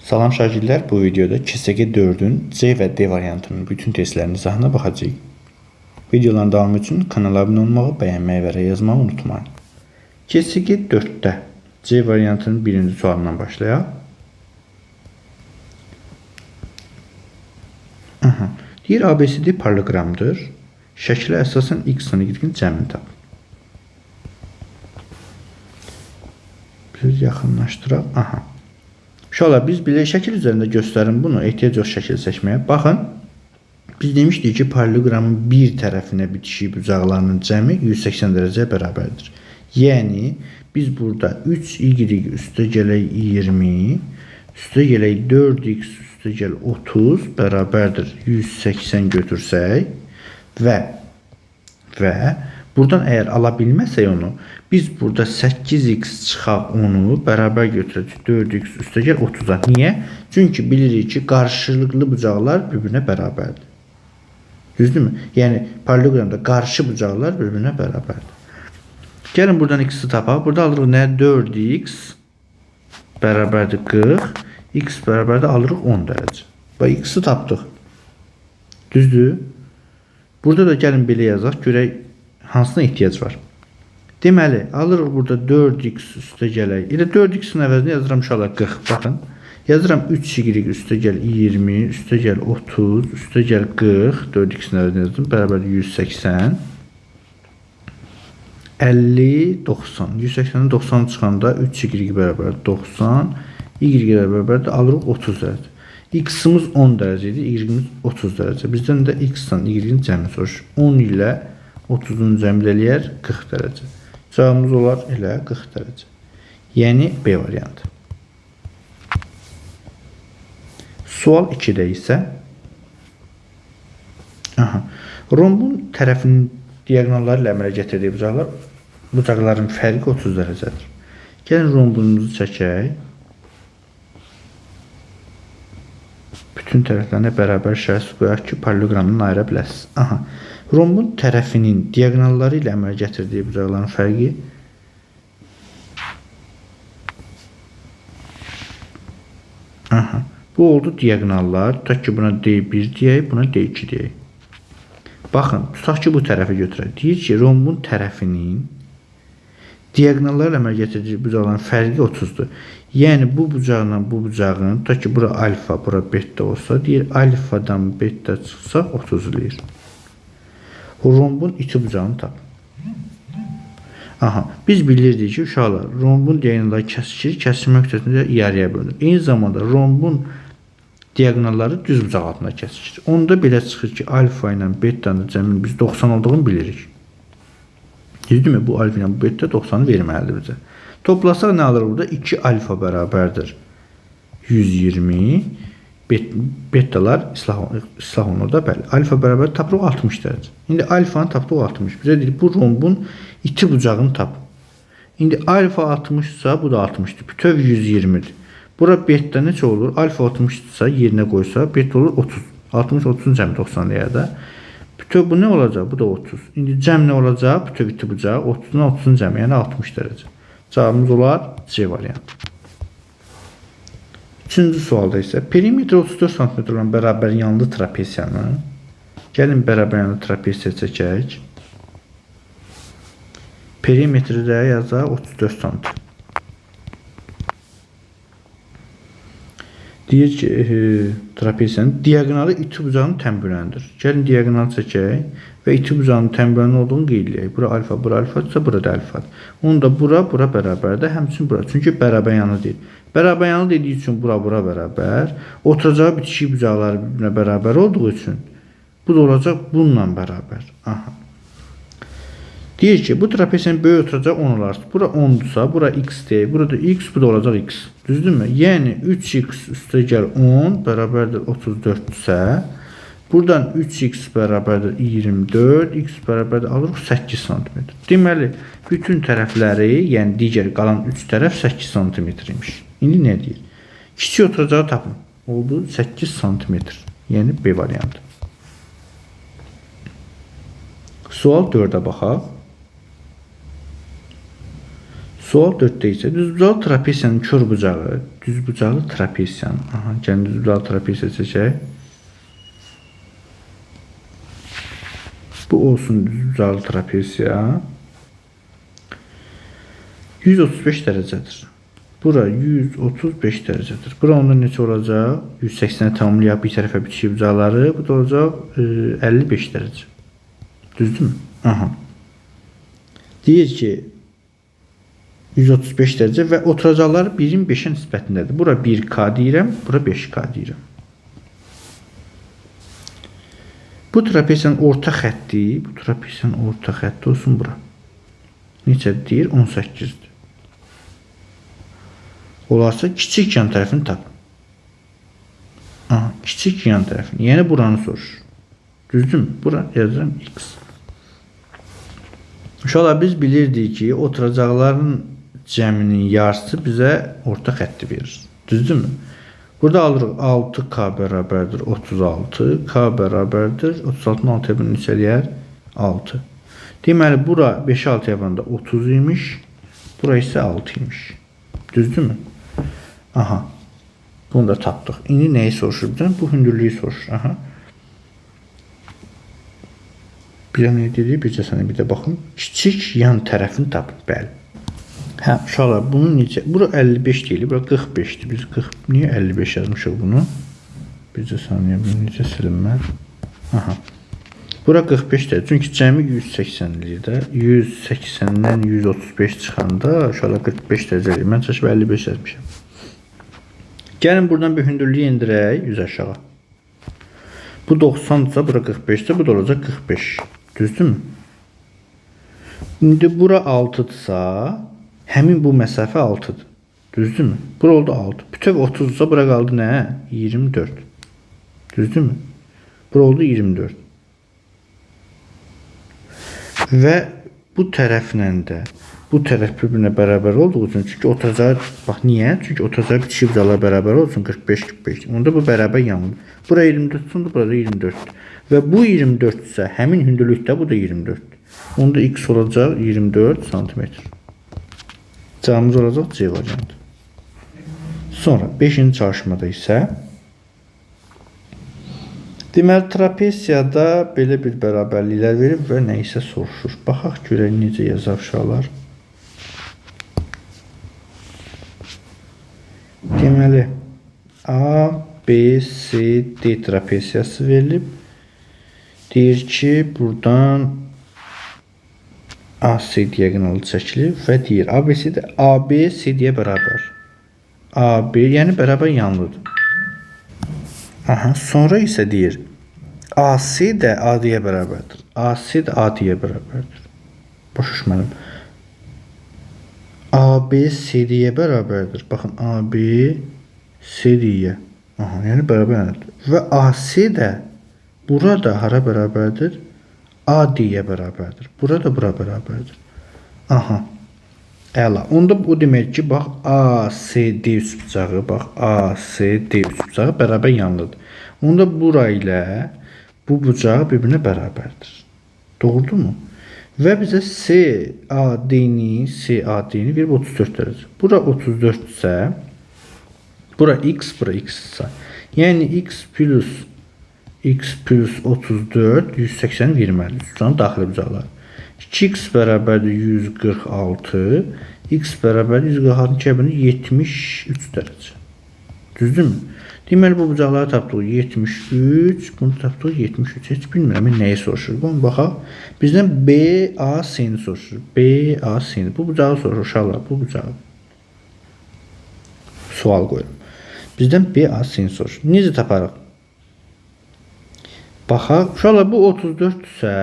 Salam şagirdlər, bu videoda KSG 4-ün C və D variantının bütün testlərinin izahına baxacağıq. Videoların davamı üçün kanala abunə olmağı, bəyənməyi və yazmağı unutmayın. KSG 4-də C variantının birinci sualından başlayaq. Deyir, ABCD paralleloqramdır. Şəkilə əsasən X-ın Y-in cəmini tapın. Biraz yaxınlaşdıraq. Uşaqlar, biz belə şəkil üzərində göstərin bunu, ehtiyac yox şəkil seçməyə. Baxın, biz demişdik ki, paralleloqramın bir tərəfinə bitişik bucaqlarının cəmi 180 dərəcəyə bərabərdir. Yəni, biz burada 3y üstə gələk 20, üstə gələk 4x üstə gəl 30 bərabərdir 180 götürsək və buradan əgər ala bilməsək onu, biz burada 8x çıxaq onu bərabər götürəcək 4x üstə gəl 30-a. Niyə? Çünki bilirik ki, qarşılıqlı bucaqlar bir-birinə bərabərdir. Düzdürmü? Yəni, paralleloqramda qarşı bucaqlar bir-birinə bərabərdir. Gəlin buradan x-i tapaq. Burada alırıq nə? 4x bərabərdir 40. X bərabərdir alırıq 10 dərəcə. Və x-i tapdıq. Düzdür? Burada da gəlin belə yazaq. Görək hansına ehtiyac var. Deməli, alırıq burada 4x üstə gələk. Elə 4x-in əvəzini yazıram uşaqlar 40. Baxın. Yazıram 3y üstə gəl 20, üstə gəl 30, üstə gəl 40. 4x-in əvəzini yazdım. Bərabər 180. 50, 90. 180-dən 90 çıxanda 3y bərabər 90. Y bərabər də alırıq 30 dərəcə. X-imiz 10 dərəcə idi, Y-imiz 30 dərəcə. Bizdən də X-dan Y-in cəmini soruşur. 10 ilə 30-un cəmini eləyər 40 dərəcə. Cavabımız olar elə 40 dərəcə. Yəni B variantı. Sual 2-də isə rombun tərəfinin diagonalları ilə əmələ gətirdiyi bucaqların fərqi 30 dərəcədir. Gəlin rombumuzu çəkək. Bütün tərəflərinə bərabər şərait qoyaq ki, paralleloqramdan ayıra biləsiniz. Rombun tərəfinin diagonalları ilə əmələ gətirdiyi bucaqların fərqi bu oldu diagonallar. Tutaq ki, buna D1 deyək, buna D2 deyək. Baxın, tutaq ki, bu tərəfi götürək. Deyir ki, rombun tərəfinin diagonalları ilə əmələ gətirdiyi bucaqların fərqi 30-dur. Yəni, bu bucaqla bu bucağın, tutaq ki, bura alfa, bura beta olsa, deyir, alfadan beta çıxsaq 30 eləyir. Rombun iti bucağını tapın. Biz bilirdik ki, uşaqlar, rombun diagonalları kəsişir, kəsilmə nöqtəsində yarıya bölünür. Eyni zamanda rombun diagonalları düz bucaq altında kəsişir. Onda belə çıxır ki, alfa ilə betanın cəminin biz 90 olduğunu bilirik. Düzdürmü? Bu alfa ilə bu beta 90'ı verməlidir bizə. Toplasaq nə alır burada? 2 alfa bərabərdir 120. Betalar islah olunur da, bəli. Alfa bərabər tapırıq 60 dərəcə. İndi alfanı tapdıq 60. Bizə deyir, bu rombun iti bucağını tap. İndi alfa 60-sa, bu da 60-dır. Bütöv 120-dir. Bura beta neçə olur? Alfa 60-sa, yerinə qoysa, beta olur 30. 60-30-un cəmi 90 deyər də. Bütöv bu nə olacaq? Bu da 30. İndi cəm nə olacaq? Bütöv iti bucağı 30-dan 30-un cəmi, yəni 60 dərəcə. Cavabımız olar C variantı. Üçüncü sualda isə perimetri 34 cm olan bərabər yanlı trapesiyanı, gəlin bərabər yanlı trapesiya çəkək. Perimetri də yazaq 34 cm. Deyir ki, trapesiyanın diagonalı iti bucağının tənbüləndir. Gəlin diagonalı çəkək və iti bucağının tənbüləni olduğunu qeyd edək. Bura alfa, bura alfa, bura da alfadır. Onu da bura bərabərdir, həmçinin bura. Çünki bərabər yanlı deyil. Bərabər yanlı dediyi üçün bura bərabər. Oturacağı bitişik bucaqları birbirine bərabər olduğu üçün bu da olacaq bununla bərabər. Deyir ki, bu trapesiyanın böyük oturacağı 10 olarsa, bura 10'dursa, bura x deyək, burada x, bu da olacaq x. Düzdürmü? Yəni 3x üstə gəl 10 bərabərdir 34-dürsə, buradan 3x bərabərdir 24, x bərabərdir alırıq 8 cm. Deməli, bütün tərəfləri, yəni digər qalan 3 tərəf 8 cm imiş. İndi nə deyir? Kiçik oturacağı tapın. Oldu 8 cm. Yəni B variantı. Sual 4'ə baxaq. Sual 4-də isə düzbucaqlı trapesiyanın kör bucağı, düzbucaqlı trapesiyanın, gəlin düzbucaqlı trapesiya seçək. Bu olsun düzbucaqlı trapesiya. 135 dərəcədir. Bura 135 dərəcədir. Bura onda neçə olacaq? 180'ə tamamlayaq bir tərəfə bitişik bucaqları. Bu da olacaq 55 dərəcə. Düzdürmü? Aha. Deyir ki 135 dərəcə və oturacaqları 1'in 5'ə nisbətindədir. Bura 1K deyirəm, bura 5K deyirəm. Bu trapesiyanın orta xətti, olsun bura. Neçə deyir? 18'dir. Olarsa kiçik yan tərəfini tapın. Aha, kiçik yan tərəfini. Yəni buranı soruşur. Düzdürmü? Bura yazıram X. Uşaqlar biz bilirdik ki, oturacaqların cəminin yarısı bizə orta xətti verir. Düzdürmü? Burada alırıq 6K bərabərdir 36. K bərabərdir 36'nın 6'ya bunu neçə eləyər? 6. Deməli, bura 5'ə 6'ya banda 30 imiş. Bura isə 6 imiş. Düzdürmü? Aha. Bunu da tapdıq. İndi nəyi soruşur bizdən? Bu hündürlüyü soruşur. Aha. Bir də nə dedik? Bircə sənə bir də baxın. Kiçik yan tərəfini tapın. Bəli. Hə, uşaqlar, bunu necə? Bura 55 deyilir. Bura 45'dir. Biz 40, niyə 55 yazmışıq bunu? Bircə saniyə, bunu necə silinmər? Aha. Bura 45'dir. Çünki cəmi 180'dir də. 180'dən 135 çıxanda uşaqlar 45 dərəcə eləyir. Mən çəkib 55 yazmışam. Gəlin buradan bir hündürlüyü indirək 100 aşağı. Bu 90'dırsa bura 45'dir. Bu da olacaq 45. Düzdürmü? İndi bura 6'dırsa həmin bu məsafə 6'dır. Düzdürmü? Bura oldu 6. Bütöv 30'dırsa bura qaldı nə? 24. Düzdürmü? Bura oldu 24. Və bu tərəflə də bu tərəf bir-birinə bərabər olduğu üçün, çünki oturacağı, bax niyə? Çünki oturacağı bitişik bucaqlar bərabər olsun 45-45. Onda bu bərabər yanılır. Bura 24'dür, burada 24'dür. Və bu 24 isə həmin hündürlükdə bu da 24'dür. Onda x olacaq 24 cm. Cavabımız olacaq C variantı. Sonra 5-ci çalışmada isə deməli trapesiyada belə bir bərabərliklər verib və nə isə soruşur. Baxaq görək necə yazar uşaqlar. Deməli A, B, C, D trapesiyası verilib. Deyir ki, buradan AC diagonalı çəkilir və deyir ABC də AB CD-yə bərabər. AB yəni bərabər yanlıdır. Aha, sonra isə deyir AC də AD-yə bərabərdir. AC də AD-yə bərabərdir. Boş mənim. AB CD-yə bərabərdir. Baxın AB CD-yə. Aha, yəni bərabərdir. Və AC də burada hara bərabərdir? AD-yə bərabərdir. Burada bura bərabərdir. Aha. Əla. Onda o demək ki, bax ACD üçbucağı, bax ACD üçbucağı bərabər yanlıdır. Onda bura ilə bu bucaq bir-birinə bərabərdir. Doğrudur mu? Və bizə CAD-ni verib 34 dərəcə. Bura 34 isə, bura x isə. Yəni x plus 34 180 verməlidir. Üçbucağın daxili bucaqlar. 2x bərabərdir 146, x bərabərdir 146 73 dərəcə. Düzdürmü? Deməli bu bucaqları tapdıq 73, bunu tapdıq 73. Heç bilmirəm nəyi soruşur. Bunu baxaq. Bizdən BAC-ni soruşur. BAC-ni. Bu bucağı soruşur uşaqlar, bu bucağı. Sual qoyuram. Bizdən BAC-ni soruşur. Necə taparıq? Baxaq. Uşaqlar bu 34-dürsə,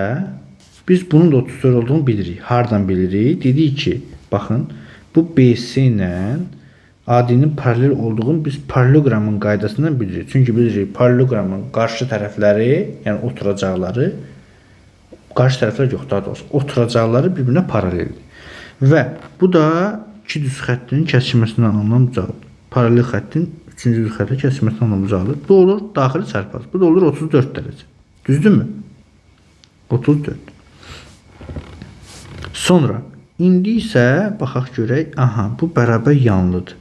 biz bunun da 34 olduğunu bilirik. Hardan bilirik? Dedik ki, baxın, bu BC ilə AD-nin paralel olduğunu biz paralelogramın qaydasından bilirik. Çünki bilirik paralelogramın qarşı tərəfləri, yəni oturacaqları, qarşı tərəflər yox, daha doğrusu oturacaqları bir-birinə paraleldir. Və bu da iki düz xəttinin kəsişməsindən alınan bucaqdır. Paralel xəttin üçüncü düz xəttə kəsişməsindən alınan bucaqdır. Bu olur daxili çarpaz. Bu da olur 34 dərəcə. Düzdürmü? 34. Sonra İndi isə baxaq görək. Aha, bu bərabər yanlıdır.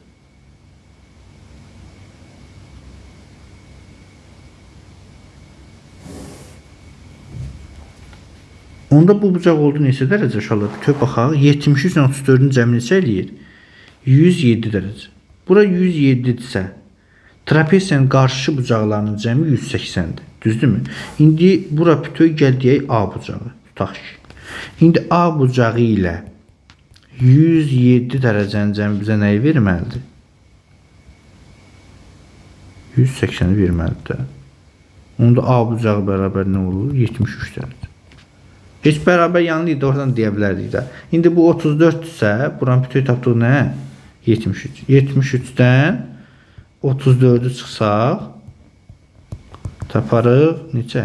Onda bu bucaq oldu neçə dərəcə uşaqlar? Bütöv baxaq. 73 ilə 34-ün cəmi neçə eləyir? 107 dərəcə. Bura 107-dirsə, trapesiyanın qarşı bucaqlarının cəmi 180-dir. Düzdürmü? İndi bura bütöv gəl deyək A bucağı. Tutaq ki. İndi A bucağı ilə 107 dərəcənin cəmi bizə nəyi verməlidir? 180-i verməlidir. Onda A bucağı bərabər nə olur? 73 dərəcə. Heç bərabər yanlıydı, oradan deyə bilərdik də. İndi bu 34-dürsə, buranın bütöv tapdıq nə? 73. 73-dən 34-ü çıxsaq, taparıq neçə?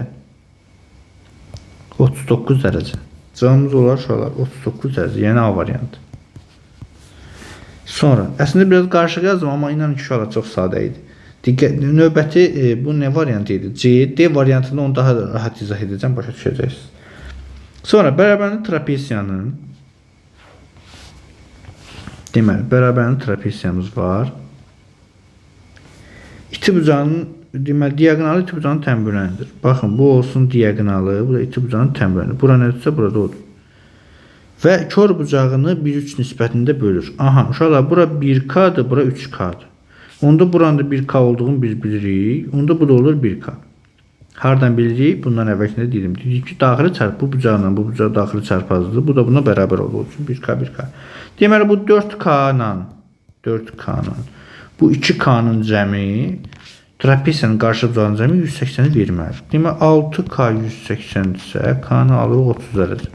39 dərəcə. Cavabımız olar uşaqlar 39 dərəcə, yəni A variantı. Sonra, əslində biraz qarışıq yazdım, amma inanın ki, uşaqlar çox sadə idi. Növbəti bu nə variantı idi? C, D variantını onu daha rahat izah edəcəm, başa düşəcəksiniz. Sonra, bərabərli trapesiyanın deməli, bərabərli trapesiyamız var. İti bucağının deməli, diagonalı iti bucağının tənbürlənidir. Baxın, bu olsun diagonalı, bu da iti bucağının tənbürlənidir. Bura nədirsə, burada odur. Və kör bucağını 1-3 nisbətində bölür. Aha, uşaqlar, bura 1K-dır, bura 3K-dır. Onda buranda 1K olduğunu biz bilirik. Onda bu da olur 1K. Hardan bilirik? Bundan əvvəlkində dedim. Dedik ki, daxili çarpı bu bucaqla bu bucaq daxili çarpazdır. Bu da buna bərabər olur. 1K, 1K. Deməli, bu 4K-la bu 2K-nın cəmi trapesiyanın qarşı bucağının cəmi 180-i verməlidir. Deməli, 6K 180 isə K-nı alırıq 30 dərəcə.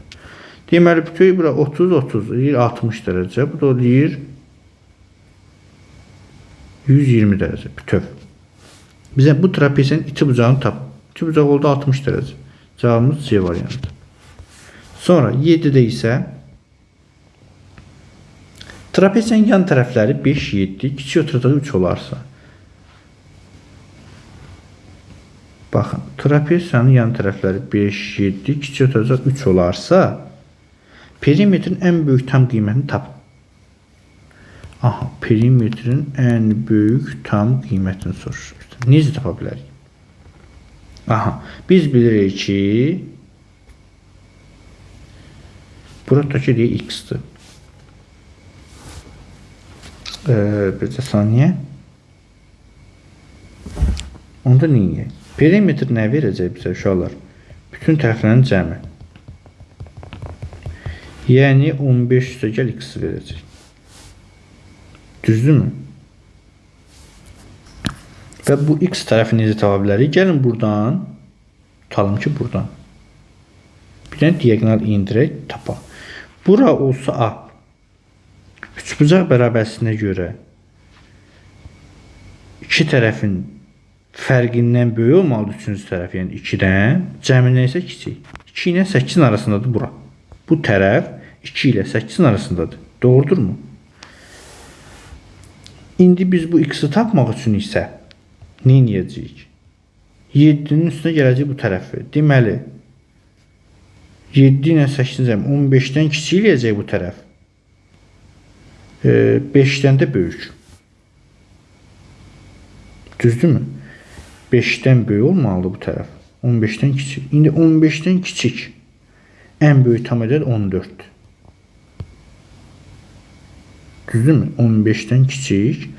Deməli, bütöv bura 30 deyir 60 dərəcə. Bu da deyir 120 dərəcə bütöv. Bizə bu trapesiyanın iti bucağını tap. İti bucaq oldu 60 dərəcə. Cavabımız C variantı. Sonra 7-də isə trapesiyanın yan tərəfləri 5, 7, kiçik oturacaq 3 olarsa. Baxın, trapesiyanın yan tərəfləri 5, 7, kiçik oturacaq 3 olarsa, perimetrin ən böyük tam qiymətini tapın. Aha, perimetrin ən böyük tam qiymətini soruşur. Necə tapa bilərik? Aha, biz bilirik ki, buradakı deyək x-dır. Bir saniyə. Onda niyə? Perimetr nə verəcək bizə uşaqlar? Bütün tərəflərin cəmi. Yəni 15 üstə gəl x verəcək. Düzdürmü? Və bu x tərəfini necə tapa bilərik? Gəlin buradan, tutalım ki buradan. Bir dənə diagonal indirək, tapaq. Bura olsa A. Üçbucaq bərabərlisinə görə iki tərəfin fərqindən böyük olmalıdır üçüncü tərəf, yəni 2-dən. Cəmi nə isə kiçik. 2 ilə 8-in arasındadır bura. Bu tərəf 2 ilə 8-in arasındadır. Doğrudurmu? İndi biz bu x-i tapmaq üçün isə nə edəcəyik? 7-nin üstünə gələcək bu tərəfi. Deməli, 7 ilə 8-in cəmi 15-dən kiçik eləyəcək bu tərəf. 5-dən də böyük. Düzdürmü? 5-dən böyük olmalıdır bu tərəf. 15-dən kiçik. İndi 15-dən kiçik ən böyük tam ədəd 14. Düzdürmü? 15-dən kiçik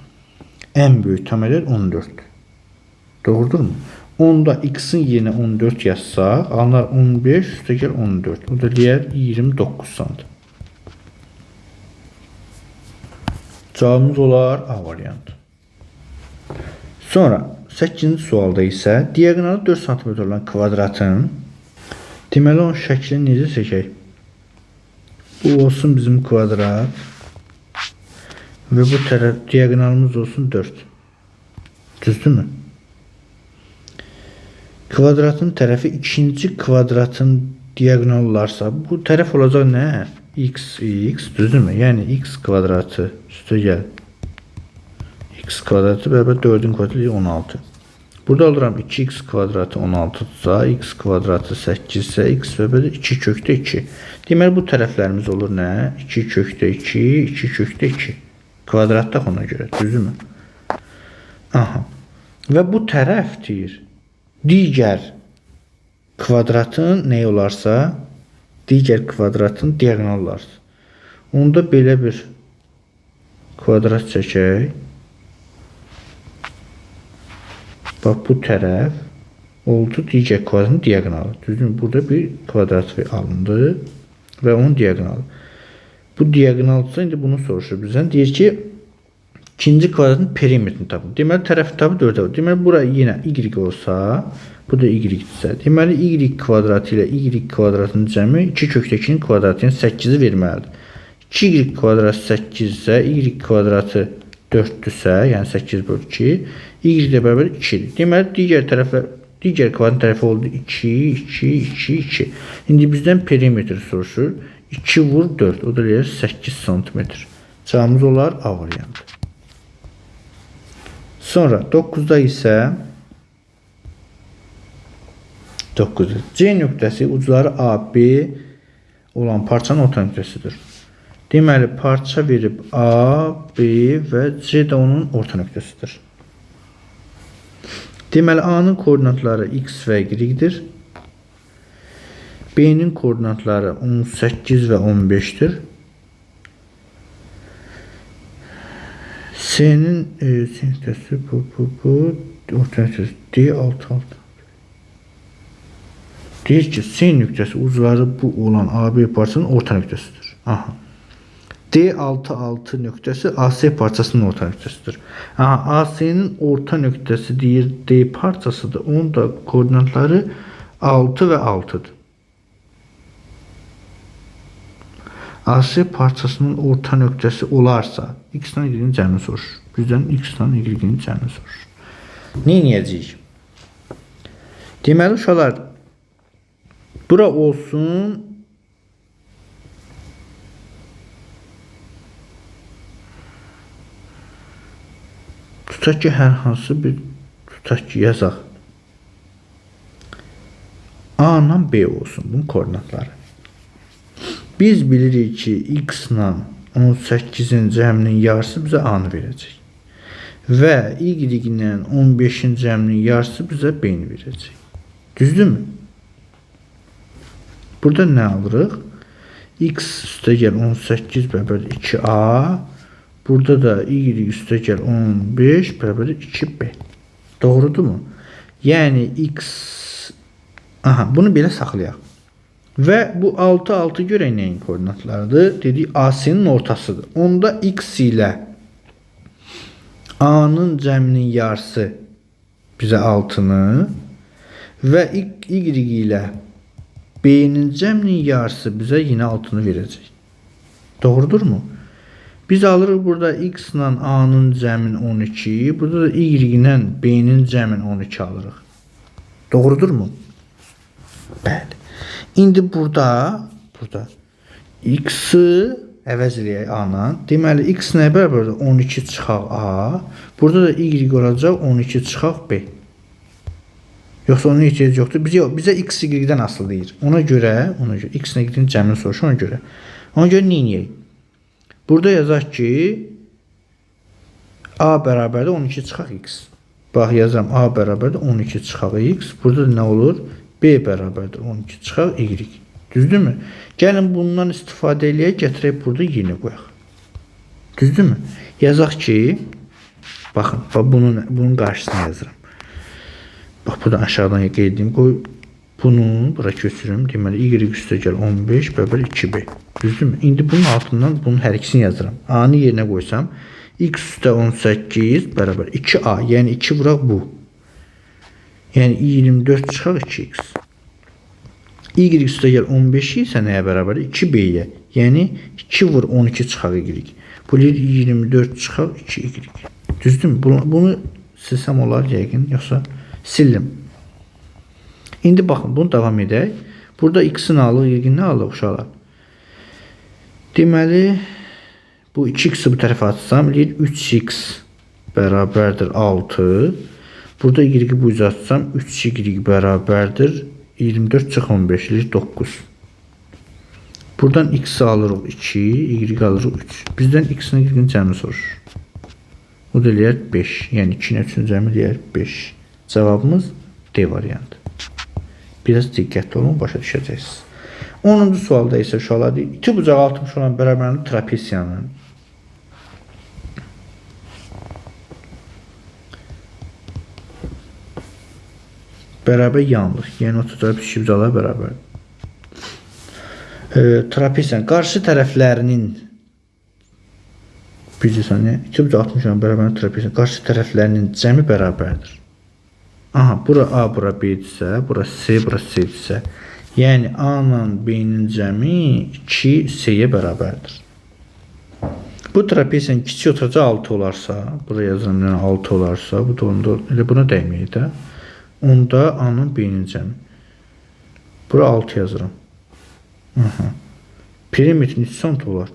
ən böyük tam ədəd 14. Doğrudurmu? Onda x-in yerinə 14 yazsaq, alınar 15 üstə gəl 14. O da deyər 29 santim. Cavabımız olar A variantı. Sonra 8-ci sualda isə diagonalı 4 cm olan kvadratın deməli onun şəklini necə çəkək? Bu olsun bizim kvadrat və bu tərəf diagonalımız olsun 4. Düzdürmü? Kvadratın tərəfi ikinci kvadratın diagonal olarsa bu tərəf olacaq nə? X, düzdürmü? Yəni x kvadratı üstə gəl. X kvadratı bərabər 4-ün kvadratı 16. Burada alıram 2x kvadratı 16-dırsa, x kvadratı 8-sə, x və belə 2 kökdə 2. Deməli, bu tərəflərimiz olur nə? 2 kökdə 2, 2 kökdə 2. Kvadratdaq ona görə, düzdürmü? Aha. Və bu tərəf deyir, digər kvadratın nə olarsa, digər kvadratın diagonal olarsa. Onda belə bir kvadrat çəkək. Bax, bu tərəf oldu digər kvadratın diagonalı. Düzdür, burada bir kvadrat alındı və onun diagonalı. Bu diagonalsa, indi bunu soruşur bizdən. Deyir ki, ikinci kvadratın perimetrini tapın. Deməli, tərəfi tapı 4'ə var. Deməli, bura yenə y olsa, bu da y-dirsə. Deməli, y kvadratı ilə y kvadratın cəmi 2 kökdə 2'nin kvadratı, yəni 8'i verməlidir. 2y kvadrat 8 isə, y kvadratı 4'dürsə, yəni 8 bölü 2, y də bərabər 2'dir. Deməli, digər kvadratın tərəfi oldu 2, 2, 2, 2. İndi bizdən perimetr soruşur. 2 vur 4, o da deyir 8 cm. Cavabımız olar A variantı. Sonra 9'da isə 9'da C nöqtəsi ucları A, B olan parçanın orta nöqtəsidir. Deməli, parça verib A, B və C də onun orta nöqtəsidir. Deməli, A-nın koordinatları x və y-dir. B-nin koordinatları 18 və 15'dir. C-nin nöqtəsi bu, orta nöqtəsi D, 6, 6. Deyir ki, C nöqtəsi ucları bu olan AB parçasının orta nöqtəsidir. Aha. D6 nöqtəsi AC parçasının orta nöqtəsidir. Aha, AC'nin orta nöqtəsi deyir D parçasıdır. Onun da koordinatları 6 və 6'dır. AC parçasının orta nöqtəsi olarsa, x-dan y-nin cəmini soruşur. Bizdən x-dan y-nin cəmini soruşur. Nə edəcəyik? Deməli, uşaqlar, bura olsun tutaq ki, hər hansı bir tutaq ki, yazaq A ilə B olsun bunun koordinatları. Biz bilirik ki, x ilə 18'in cəminin yarısı bizə A-nı verəcək. Və y ilə 15'in cəminin yarısı bizə B-ni verəcək. Düzdürmü? Burada nə alırıq? X üstə gəl 18 bərabər 2A. Burada da y üstə gəl 15 bərabər 2B. Doğrudurmu? Yəni x... Aha, bunu belə saxlayaq. Və bu 6 görək nəyin koordinatlarıdır? Dedik, AC-nin ortasıdır. Onda x ilə A-nın cəminin yarısı bizə 6'nı və y ilə B-nin cəminin yarısı bizə yine 6'nı verəcək. Doğrudurmu? Biz alırıq burada x ilə A-nın cəmin 12, burada da y ilə B-nin cəmin 12 alırıq. Doğrudurmu? Bəli. İndi burada x-i əvəz eləyək A-la. Deməli, x nəyə bərabərdir? 12 çıxaq A. Burada da y olacaq 12 çıxaq B. Yoxsa onun ehtiyac yoxdur. Bizə x y-dən asılı deyir. Ona görə x y-nin cəmini soruşur ona görə. Ona görə nə edək? Burada yazaq ki, A bərabərdir 12 çıxaq x. Bax, yazıram A bərabərdir 12 çıxaq x. Burada da nə olur? B bərabərdir 12 çıxaq y. Düzdürmü? Gəlin bundan istifadə eləyək, gətirək burada yeni qoyaq. Düzdürmü? Yazaq ki, baxın, bunun qarşısına yazıram. Bax, buradan aşağıdan qeyd edeyim. Qoy bunu bura köçürüm. Deməli, y üstə gəl 15 bərabər 2b. Düzdürmü? İndi bunun altından bunun hər ikisini yazıram. A-nı yerinə qoysam, x üstə 18 bərabər 2a. Yəni 2 vuraq bu. Yəni 24 çıxaq 2x. Y üstə gəl 15 isə nəyə bərabər? 2b-yə. Yəni 2 vur 12 çıxaq y. Bu 24 çıxaq 2y. Düzdürmü? Bunu silsəm olar yəqin, yoxsa sildim. İndi baxın, bunu davam edək. Burada x-in alıq, y-in nə alıq uşaqlar? Deməli, bu 2x-i bu tərəfə atsam, 3x bərabərdir 6. Burada y bu uzatsam 3y bərabərdir 24 çıx 15 9. Buradan x alırıq 2, y alırıq 3. Bizdən x-in y-in cəmini soruşur. Bu da eləyər 5. Yəni 2-nin 3-ün cəmi eləyər 5. Cavabımız D variantı. Biraz diqqətli olun, başa düşəcəksiniz. 10-cu sualda isə uşaqlar deyir, iki bucağı 60 olan bərabərli trapesiyanın bərabər yanlıq, yəni 30 iki bucaqlar bərabərdir. Trapesiyanın qarşı tərəflərinin bir saniyə, iki bucaq 60 olan bərabərli trapesiyanın qarşı tərəflərinin cəmi bərabərdir. Aha, bura A, bura B-dirsə, bura C, bura C-dirsə, yəni A ilə B-nin cəmi 2C-yə bərabərdir. Bu trapesiyanın kiçik oturacaq 6 olarsa, buraya yazıram, yəni 6 olarsa, bu da onda elə buna dəyməyək də. Onda A-nın B-nin cəmi. Bura 6 yazıram. Aha. Perimetrin 3 sant olar.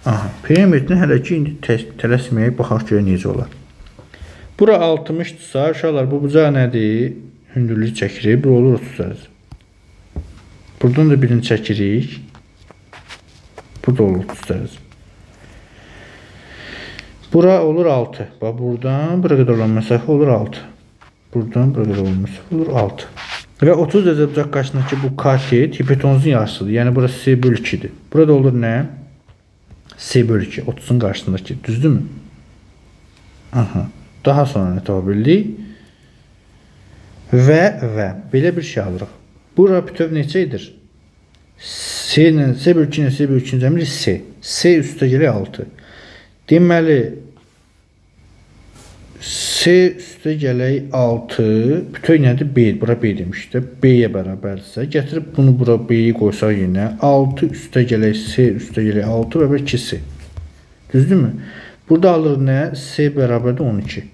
Aha. Perimetrin hələ ki, indi tələsməyək, baxaq görə necə olar. Bura 60-dırsa, uşaqlar, bu bucaq nədir? Hündürlük çəkirik, bura olur 30 dərəcə. Buradan da birini çəkirik. Bu da olur 30 dərəcə. Bura olur 6. Bax, buradan bura qədər olan məsafə olur 6. Buradan bura qədər olan məsafə olur 6. Və 30 dərəcə bucaq qarşısındakı bu katet hipotenuzun yarısıdır. Yəni, burası C bölü 2-dir. Burada olur nə? C bölü 2. 30-un qarşısındakı. Düzdür mü? Aha. Daha sonra nə tapa bildik? Və belə bir şey alırıq. Bura bütöv neçədir? C bölü 2 ilə C bölü 2-in cəmi C. C üstə gəlir 6. Deməli, C üstə gələk 6, bütöv nədir? B, bura B demişdir. B-yə bərabərdirsə, gətirib bunu bura B-yi qoysaq yenə, 6 üstə gələk C üstə gələk 6 bərabər 2C. Düzdür mü? Burada alırıq nə? C bərabərdir 12.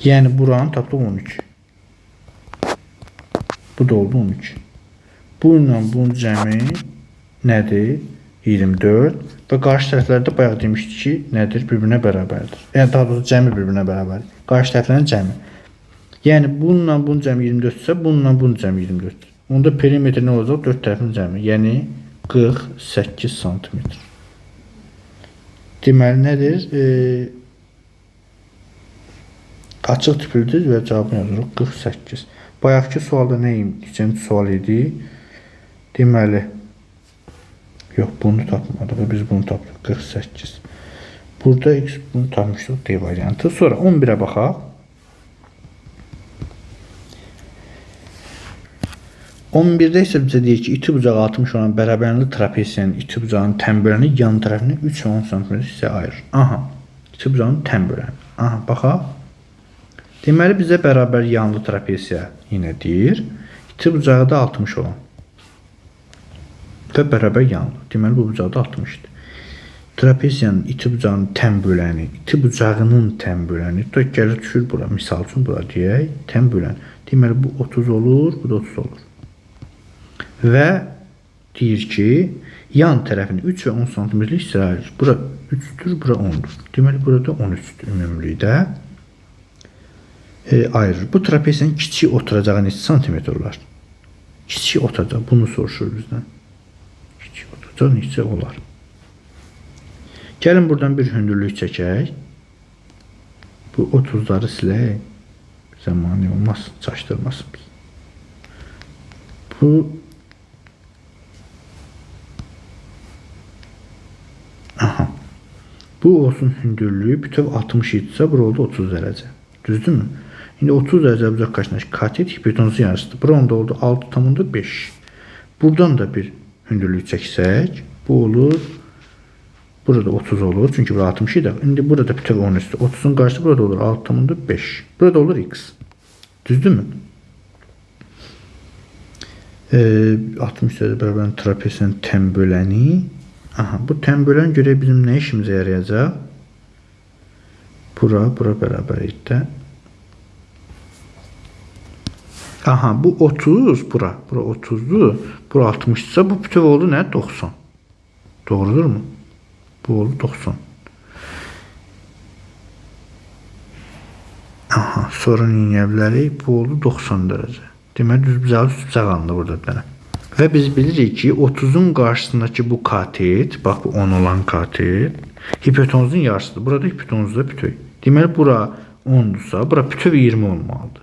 Yəni, buranı tapdıq 12. Bu da oldu 12. Bu ilə bunun cəmi nədir? 24 və qarşı tərəflərdə bayaq demişdik ki, nədir? Bir-birinə bərabərdir. Yəni, daha doğrusu cəmi bir-birinə bərabərdir. Qarşı tərəflərin cəmi. Yəni, bununla bunun cəmi 24-dürsə, bununla bunun cəmi 24-dür. Onda perimetr nə olacaq? 4 tərəfin cəmi. Yəni, 48 cm. Deməli, nədir? Açıq tiplidir və cavabını yazırıq 48. Bayaqki sualda nəyim? Neçənci sual idi? Deməli, yox, bunu tapmadıq. Biz bunu tapdıq. 48. Burada x bunu tapmışdıq. D variantı. Sonra 11-ə baxaq. 11-də isə bizə deyir ki, iti bucağı 60 olan bərabərli trapesiyanın iti bucağının tənböləni yan tərəfini 3 və 10 cm hissə ayırır. Aha. İti bucağının tənböləni. Aha, baxaq. Deməli, bizə bərabər yanlı trapesiya yenə deyir. İti bucağı da 60 olan. Və bərabər yanlı. Deməli, bu bucaq da 60-dır. Trapesiyanın iti bucağının tənböləni, iti bucağının tənböləni, gəlir düşür bura, misal üçün bura deyək, tənbölən. Deməli, bu 30 olur, bu da 30 olur. Və deyir ki, yan tərəfini 3 və 10 cm-lik hissə ayırır. Bura 3-dür, bura 10-dur. Deməli, burada 13-dür ümumilikdə ayırır. Bu trapesiyanın kiçik oturacağı neçə santimetr olar? Kiçik oturacağı, bunu soruşur bizdən. Kiçik oturacağı neçə olar? Gəlin buradan bir hündürlük çəkək. Bu 30-ları silək. Bizə mani olmaz, çaşdırmasın biz. Bu aha. Bu olsun hündürlüyü bütöv 60 idisə, bura oldu 30 dərəcə. Düzdür mü? İndi 30 dərəcə bucaq qaçındaşı katet hipotenuzun yarısıdır. Bura onda oldu 6,5. Buradan da bir hündürlük çəksək, bu olur. Burada 30 olur. Çünki bura 60 idi. İndi burada bütöv 10 üstü. 30'un qarşısı burada olur 6,5. Burada olur x. Düzdür mü? 60 dərəcə bərabər trapesiyanın tənböləni. Aha, bu tənbölən görə bizim nə işimizə yarayacaq? Bura bərabər idi. Aha, bu 30, bura 30'dur. Bura 60'dırsa bu bütöv oldu nə? 90. Doğrudur mu? Bu oldu 90. Aha, sonra neyə bilərik? Bu oldu 90 dərəcə. Deməli düzbucaqlı üstbucaqlandı burada bir dənə. Və biz bilirik ki 30'un qarşısındakı bu katet, bax bu 10 olan katet hipotenuzun yarısıdır. Burada hipotenuzda bütöv. Deməli bura 10'dursa, bura bütöv 20 olmalıdır.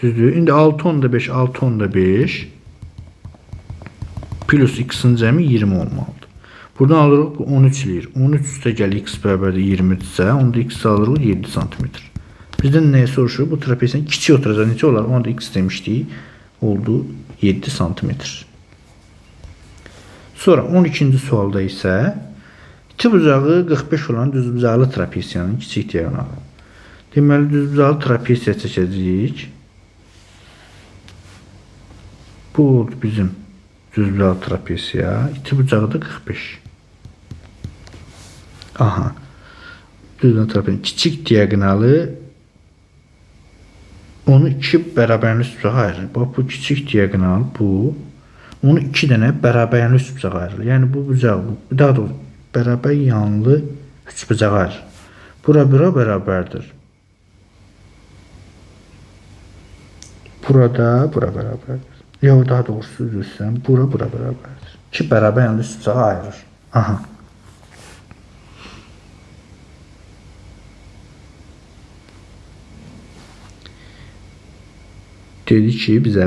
Düzdür? İndi 6 onda 5, 6 onda 5 plus x'in cəmi 20 olmalıdır. Buradan alırıq 13 eləyir. 13 üstə gəl x bərabərdir 20-dirsə, onda x alırıq 7 cm. Bizdən nəyə soruşur? Bu trapezin kiçik oturacaq necə olar? Onda x demişdik. Oldu 7 cm. Sonra 12-ci sualda isə iki bucağı 45 olan düzbucaqlı trapeziyanın kiçik diagonalı. Deməli düzbucaqlı trapeziya çəkəcəyik. Bu oldu bizim düzbucaqlı trapeziya. İki bucağı da 45. Aha. Düzbucaqlı trapeziyanın kiçik diagonalı onu iki bərabərli üstbucağa ayırır. Bax bu kiçik diagonal bu. Onu iki dənə bərabərli üçbucağa ayırır. Yəni bu bucaq, daha doğrusu bərabər yanlı üçbucağa ayırır. Bura bərabərdir. Burada bura bərabərdir. Yox, daha doğrusu üzrsən, bura bərabərdir. İki bərabər yanlı üçbucağa ayırır. Aha. Dedi ki bizə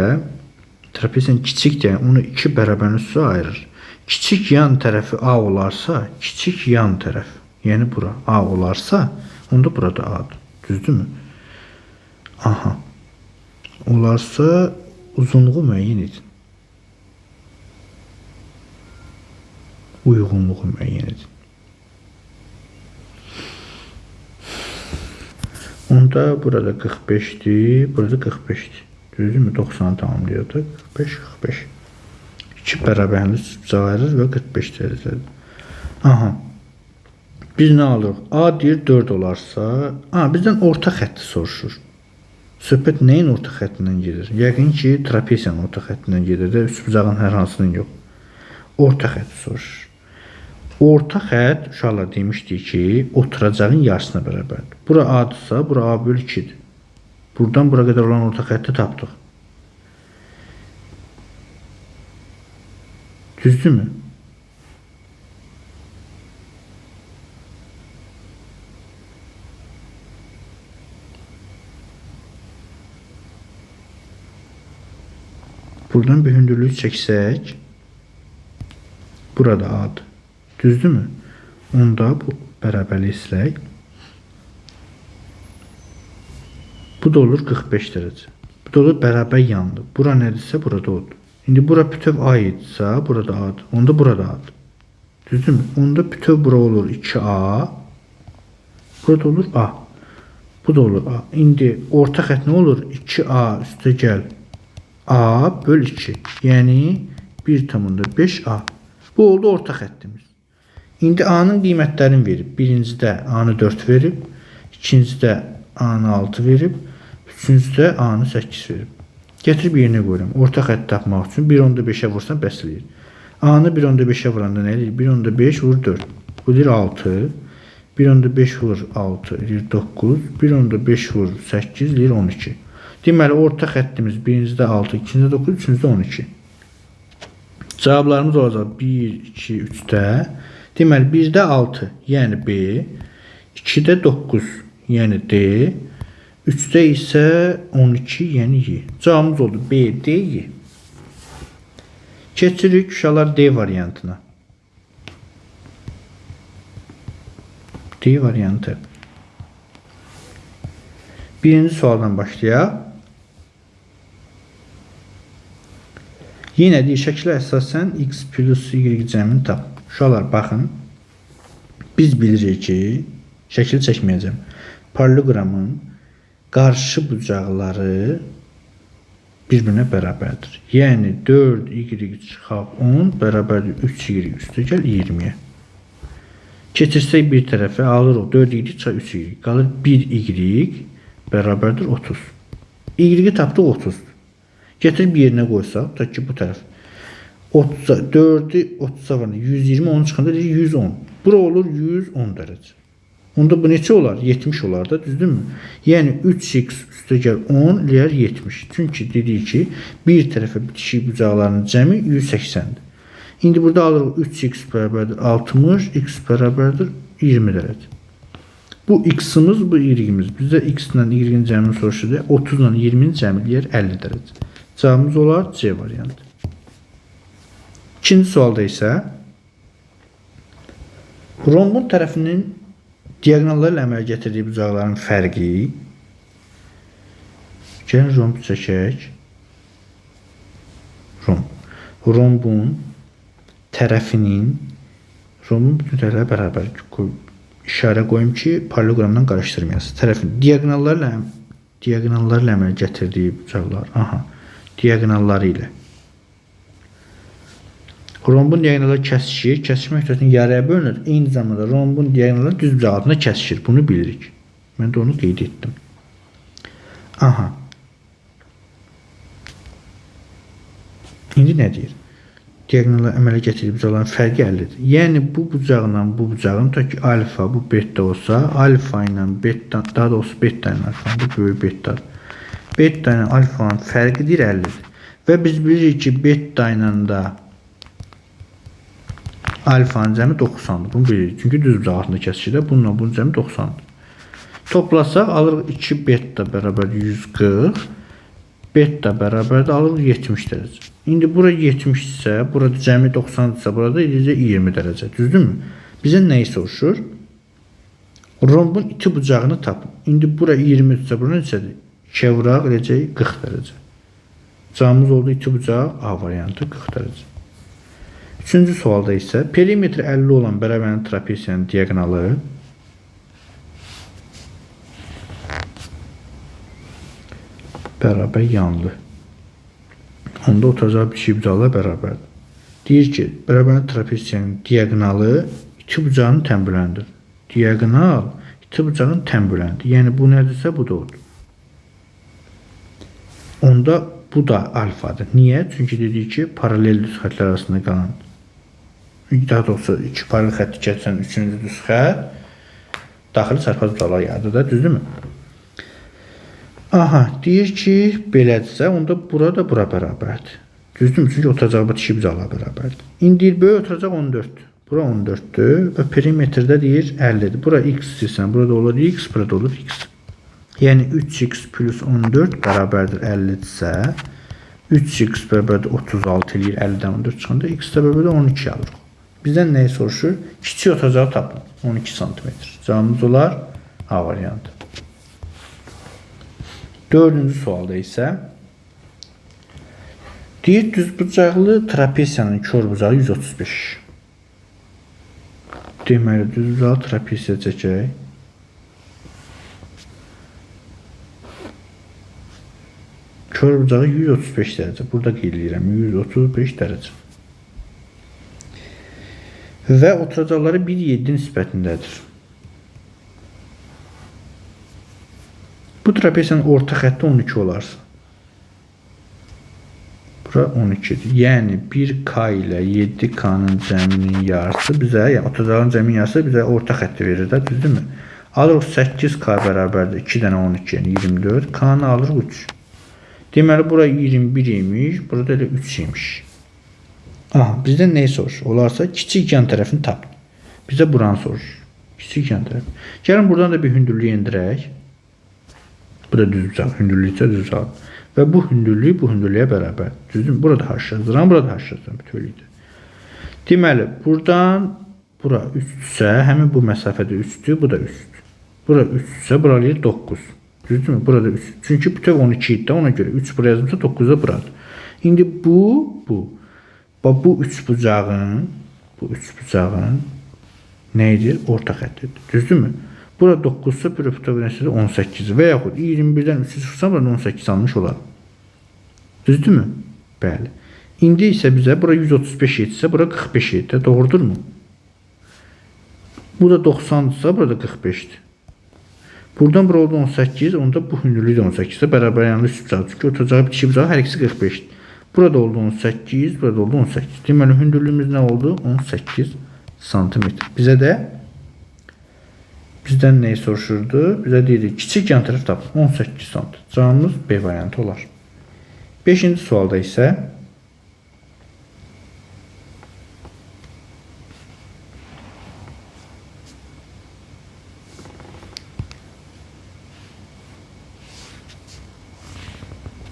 trapeziyanın kiçik deyən onu iki bərabər üstə ayırır. Kiçik yan tərəfi A olarsa, kiçik yan tərəf, yəni bura A olarsa, onda burada A'dır. Düzdürmü? Aha. Olarsa uzunluğu müəyyən edin. Uyğunluğu müəyyən edin. Onda burada 45'dir, burada 45'dir. Düzdürmü? 90'ı tamamlayorduk. 45. 2 bərabərli üçbucağa ayırır və 45 dərəcədir. Aha. Biz nə alırıq? A deyir 4 olarsa, bizdən orta xətti soruşur. Söhbət nəyin orta xəttindən gedir? Yəqin ki, trapeziyanın orta xəttindən gedir də, üçbucağın hər hansının yox. Orta xətti soruşur. Orta xətt, uşaqlar demişdik ki, oturacağın yarısına bərabərdir. Bura A-dırsa, bura A bölü 2'dir. Buradan bura qədər olan orta xətti tapdıq. Düzdürmü? Buradan bir hündürlüyü çəksək, burada A'dır. Düzdürmü? Onda bu bərabərlik silək. Bu da olur 45 dərəcə. Bu da olur bərabər yandı. Bura nədirsə burada odur. İndi bura bütöv A idisə, burada A'dır. Onda burada A'dır. Düzdürmü? Onda bütöv bura olur 2A. Burada olur A. Bu da olur A. İndi orta xətt nə olur? 2A üstə gəl A böl 2. Yəni 1,5A. Bu oldu orta xəttimiz. İndi A'nın qiymətlərini verib. Birincidə A'nı 4 verib. İkincidə A'nı 6 verib. Üçüncüdə A'nı 8 verib. Getirib yerinə qoyuram. Orta xətti tapmaq üçün 1,5'ə vursan bəs eləyir. A'nı 1,5'ə vuranda nə eləyir? 1,5 vur 4. Bu deyir 6. 1,5 vur 6 eləyir 9. 1,5 vur 8 eləyir 12. Deməli orta xəttimiz birincidə 6, ikincidə 9, üçüncüdə 12. Cavablarımız olacaq 1, 2, 3'də. Deməli 1'də 6, yəni B. 2'də 9, yəni D. 3'də isə 12, yəni Y. Cavabımız oldu B, D, Y. Keçirik uşaqlar D variantına. D variantı. Birinci sualdan başlayaq. Yenə deyir, şəklə əsasən x plus y cəmini tap. Uşaqlar baxın. Biz bilirik ki, şəkil çəkməyəcəm. Paralleloqramın qarşı bucaqları bir-birinə bərabərdir. Yəni 4y çıxaq 10 bərabərdir 3y üstə gəl 20-yə. Keçirsək bir tərəfə alırıq 4y çıxaq 3y. Qalır 1y bərabərdir 30. Y-i tapdıq 30. Getirib yerinə qoysaq, tutaq ki bu tərəf 4'ü 30'a var. 120 10 çıxanda 110. Bura olur 110 dərəcə. Onda bu neçə olar? 70 olar da, düzdürmü? Yəni 3x üstəgəl 10 eləyər 70. Çünki dedik ki, bir tərəfə bitişik bucaqlarının cəmi 180-dir. İndi burada alırıq 3x bərabərdir 60, x bərabərdir 20 dərəcə. Bu x-imiz, bu y-imiz. Bizdə x ilə y-in cəmini soruşur. 30 ilə 20-nin cəmi eləyər 50 dərəcə. Cavabımız olar C variantı. İkinci sualda isə rombun tərəfinin diaqonallarla əmələ gətirdiyi bucaqların fərqi. Gəlin rombu çəkək. Rombun tərəfinin bütün tərəfləri bərabər işarə qoyum ki, paralleloqramdan qarışdırmayasınız. Tərəfin diaqonallarla əmələ gətirdiyi bucaqlar. Diaqonalları ilə. Rombun diaqonalları kəsişir. Kəsişmə nöqtəsini yarıya bölünür. Eyni zamanda rombun diaqonalları düz bucaq altında kəsişir. Bunu bilirik. Mən də onu qeyd etdim. İndi nə deyir? Diaqonallar əmələ gətirdiyi bucaqların fərqi 50-dir. Yəni bu bucaqla bu bucağın, ta ki alfa, bu beta olsa, alfa ilə beta, daha doğrusu beta ilə alfa, bu böyük betadır. Beta ilə alfanın fərqidir 50-dir. Və biz bilirik ki, beta ilə də alfanın cəmi 90-dır. Bunu bilirik. Çünki düz bucaq altında kəsişir də. Bununla bunun cəmi 90-dır. Toplasaq, alırıq 2 beta bərabər 140. Beta bərabər də alırıq 70 dərəcə. İndi bura 70 isə, burada cəmi 90 isə, burada 20 dərəcə. Düzdürmü? Bizə nəyi soruşur? Rombun iti bucağını tapın. İndi bura 20 isə, bura neçədir? 2-yə vuraq, eləcək 40 dərəcə. Cavabımız oldu iti bucaq A variantı 40 dərəcə. Üçüncü sualda isə perimetri 50 olan bərabərli trapesiyanın diaqonalı bərabər yanlı. Onda oturacağı bitişik bucaqlar bərabərdir. Deyir ki, bərabərli trapesiyanın diaqonalı iti bucağın tənbüləndir. Diaqonal iti bucağın tənbüləndir. Yəni bu nədirsə, bu da odur. Onda bu da alfadır. Niyə? Çünki dedik ki, paralel düz xətlər arasında qalan, daha doğrusu iki paralel xətti keçən üçüncü düz xət daxili çarpaz bucaqlar yaradır da, düzdürmü? Deyir ki, belədirsə, onda bura da bura bərabərdir. Düzdürmü? Çünki oturacağı bitişik bucaqlar bərabərdir. İndi böyük oturacaq 14-dür. Bura 14-dür və perimetrdə deyir 50-dir. Bura x istəyirsən, burada olur x, burada olur x. Yəni 3x plus 14 bərabərdir 50-dirsə, 3x bərabərdir 36 eləyir, 50-dən 14 çıxanda x bərabərdir 12 alırıq. Bizdən nəyi soruşur? Kiçik otacağı tapın. 12 cm. Cavabımız olar A variantı. Dördüncü sualda isə deyir düz bucaqlı trapesiyanın kör bucağı 135. Deməli düz bucağı trapesiya çəkək. Kör bucağı 135 dərəcə. Burada qeyd edirəm 135 dərəcə. Və oturacaqları 1,7 nisbətindədir. Bu trapesiyanın orta xətti 12 olarsa. Bura 12-dir. Yəni 1K ilə 7K-nın cəminin yarısı bizə, yəni oturacağın cəmin yarısı bizə orta xətti verir də, düzdürmü? Alırıq 8K bərabərdir 2 dənə 12, yəni 24. K-nı alırıq 3. Deməli bura 21 imiş, burada elə 3 imiş. Bizdən neyi soruşur? Olarsa kiçik yan tərəfini tapın. Bizə buranı soruşur. Kiçik yan tərəfi. Gəlin buradan da bir hündürlüyü endirək. Bu da düz bucaq, hündürlüksə düz bucaq. Və bu hündürlük bu hündürlüyə bərabər. Düzdür? Burada haşlayacağım, burada haşlayacağım bütövlükdə. Deməli, buradan bura 3-dürsə, həmin bu məsafədə 3-dür, bu da 3-dür. Bura 3-dürsə, buralıyır 9. Düzdürmü? Burada 3. Çünki bütöv 12 idi, ona görə 3 buraya yazımsa 9 da buradır. İndi bu. Bu üç bucağın nə edir? Orta xəttidir. Düzdürmü? Burada 9-sa bir bütöv nəsədə 18 və yaxud 21-dən 3 çıxsam, burada 18 almış olar. Düzdürmü? Bəli. İndi isə bizə bura 135 etsə, bura 45 etsə, doğrudurmu? Bu da 90-dırsa, burada 45-dir. Buradan bura oldu 18, onda bu hündürlük də 18-də bərabər yanında üst bucağı. Çünki oturacağı bitişik bucağı hər ikisi 45-dir. Burada oldu 18, burada oldu 18. Deməli, hündürlüyümüz nə oldu? 18 cm. Bizə də Bizdən nəyi soruşurdu? Bizə deyirdi, kiçik yan tərəf tapın. 18 sm. Cavabımız B variantı olar. 5-ci sualda isə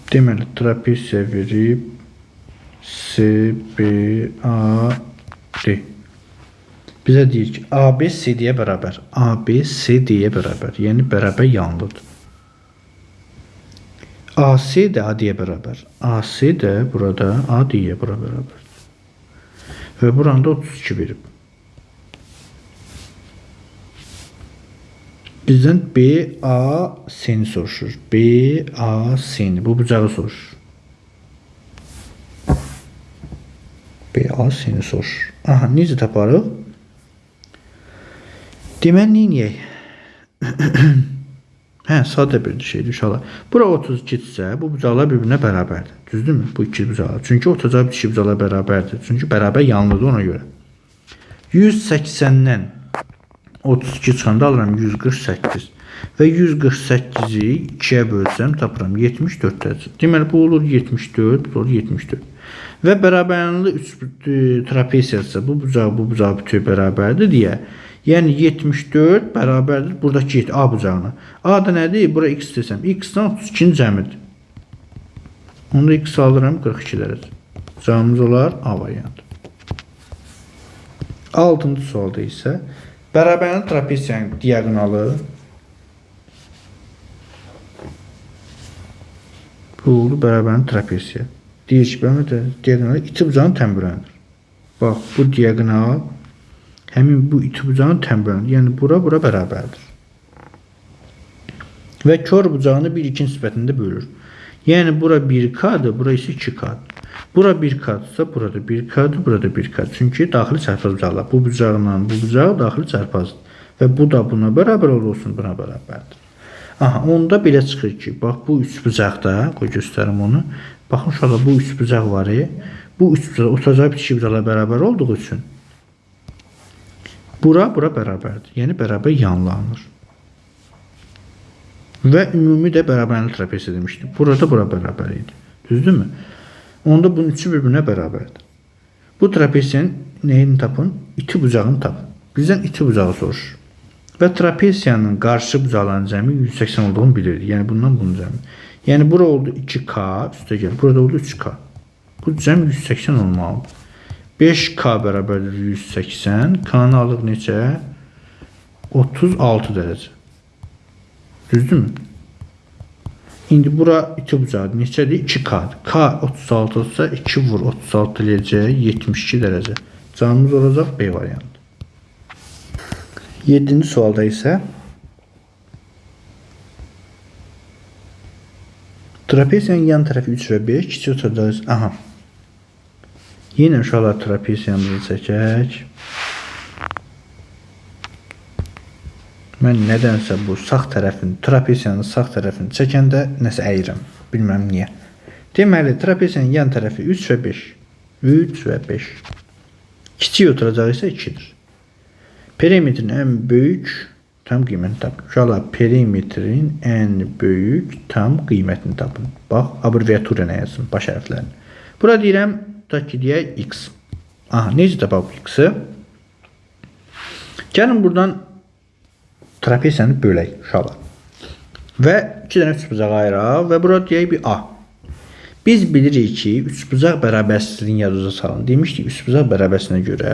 deməli, trapesiya verib C, B, A, D. Bizə deyir ki, AB CD-yə bərabər. AB CD-yə bərabər. Yəni, bərabər yanlıdır. AC də AD-yə bərabər. AC də burada AD-yə bərabər. Və buranda 32 verib. Bizdən BAC-ni soruşur. BAC-ni. Bu bucağı soruşur. BAC-ni soruşur. Aha, necə taparıq? Deməli, neyək? Sadə bir şeydir uşaqlar. Bura 32-dirsə, bu bucaqlar bir-birinə bərabərdir. Düzdürmü? Bu iki bucaqlar. Çünki 32 bucaqlar bərabərdir. Çünki bərabər yanlıdır ona görə. 180-dən 32 çıxanda alıram 148. Və 148-i 2-yə bölsəm tapıram 74 dərəcə. Deməli, bu olur 74, bu olur 74. Və bərabərli 3 trapesiyası bu bucağı bütü bərabərdir deyə. Yəni 74 bərabərdir buradakı A bucağına. A da nədir? Bura x desəm. X-dan 32-nin cəmidir. Onda x alıram 42 dərəcə. Cavabımız olar A variantı. 6-cı sualda isə bərabərli trapesiyanın diagonalı bu oldu bərabərli trapesiya. Deyir ki, bərabərli diagonalı iti bucağın təmbürəndir. Bax, bu diagonal həmin bu iti bucağın təmbürəndir. Yəni, bura bərabərdir. Və kör bucağını 1-2 nisbətində bölür. Yəni, bura 1K-dır, bura isə 2K-dır. Bura 1K-dırsa, burada 1K-dır, burada 1K-dır. Çünki daxili çarpaz bucaqlar. Bu bucaqla bu bucaq daxili çarpazdır. Və bu da buna bərabər olsun, buna bərabərdir. Aha, onda belə çıxır ki, bax, bu üç bucaqda, qoy göstərim onu. Baxın, uşaqlar, bu üç bucaq var. Bu üç bucaq, otacaq bitişik bucaqlar bərabər olduğu üçün bura bərabərdir. Yəni, bərabər yanlanır. Və ümumi də bərabərli trapesiya demişdik. Burada bura bərabər idi. Düzdürmü? Onda bunun üçü bir-birinə bərabərdir. Bu trapesiyanın neyini tapın? İti bucağını tapın. Bizdən iti bucağı soruşur. Və trapesiyanın qarşı bucaqlarının cəmi 180 olduğunu bilirdik. Yəni, bundan bunun cəmi. Yəni, bura oldu 2K, üstə gəl. Burada oldu 3K. Bu cəm 180 olmalıdır. 5K bərabərdir 180. K-nı alıq neçə? 36 dərəcə. Düzdürmü? İndi bura iti bucağı neçədir? 2K-dır. K 36 olsa 2 vur 36 eləyəcək 72 dərəcə. Cavabımız olacaq B variantı. 7-ci sualda isə trapesiyanın yan tərəfi 3 və 5 kiçik otacağız. Aha. Yenə uşaqlar trapesiyamızı çəkək. Mən nədənsə bu sağ tərəfin, trapesiyanın sağ tərəfini çəkəndə nəsə əyirəm. Bilməm niyə. Deməli, trapesiyanın yan tərəfi 3 və 5. 3 və 5. Kiçik oturacağı isə 2-dir. Perimetrin ən böyük tam qiymətini tapın. Uşaqlar, perimetrin ən böyük tam qiymətini tapın. Bax, abreviatura nə yazsın, baş hərflərini. Bura deyirəm, tutaq ki, deyək x. Aha, necə tapaq x-i? Gəlin buradan trapesiyanı bölək, uşaqlar. Və 2 dənə üçbucaq ayıraq və bura deyək bir A. Biz bilirik ki, üçbucaq bərabərsizliyin yadınıza salın. Demişdik, üçbucaq bərabərsizliyinə görə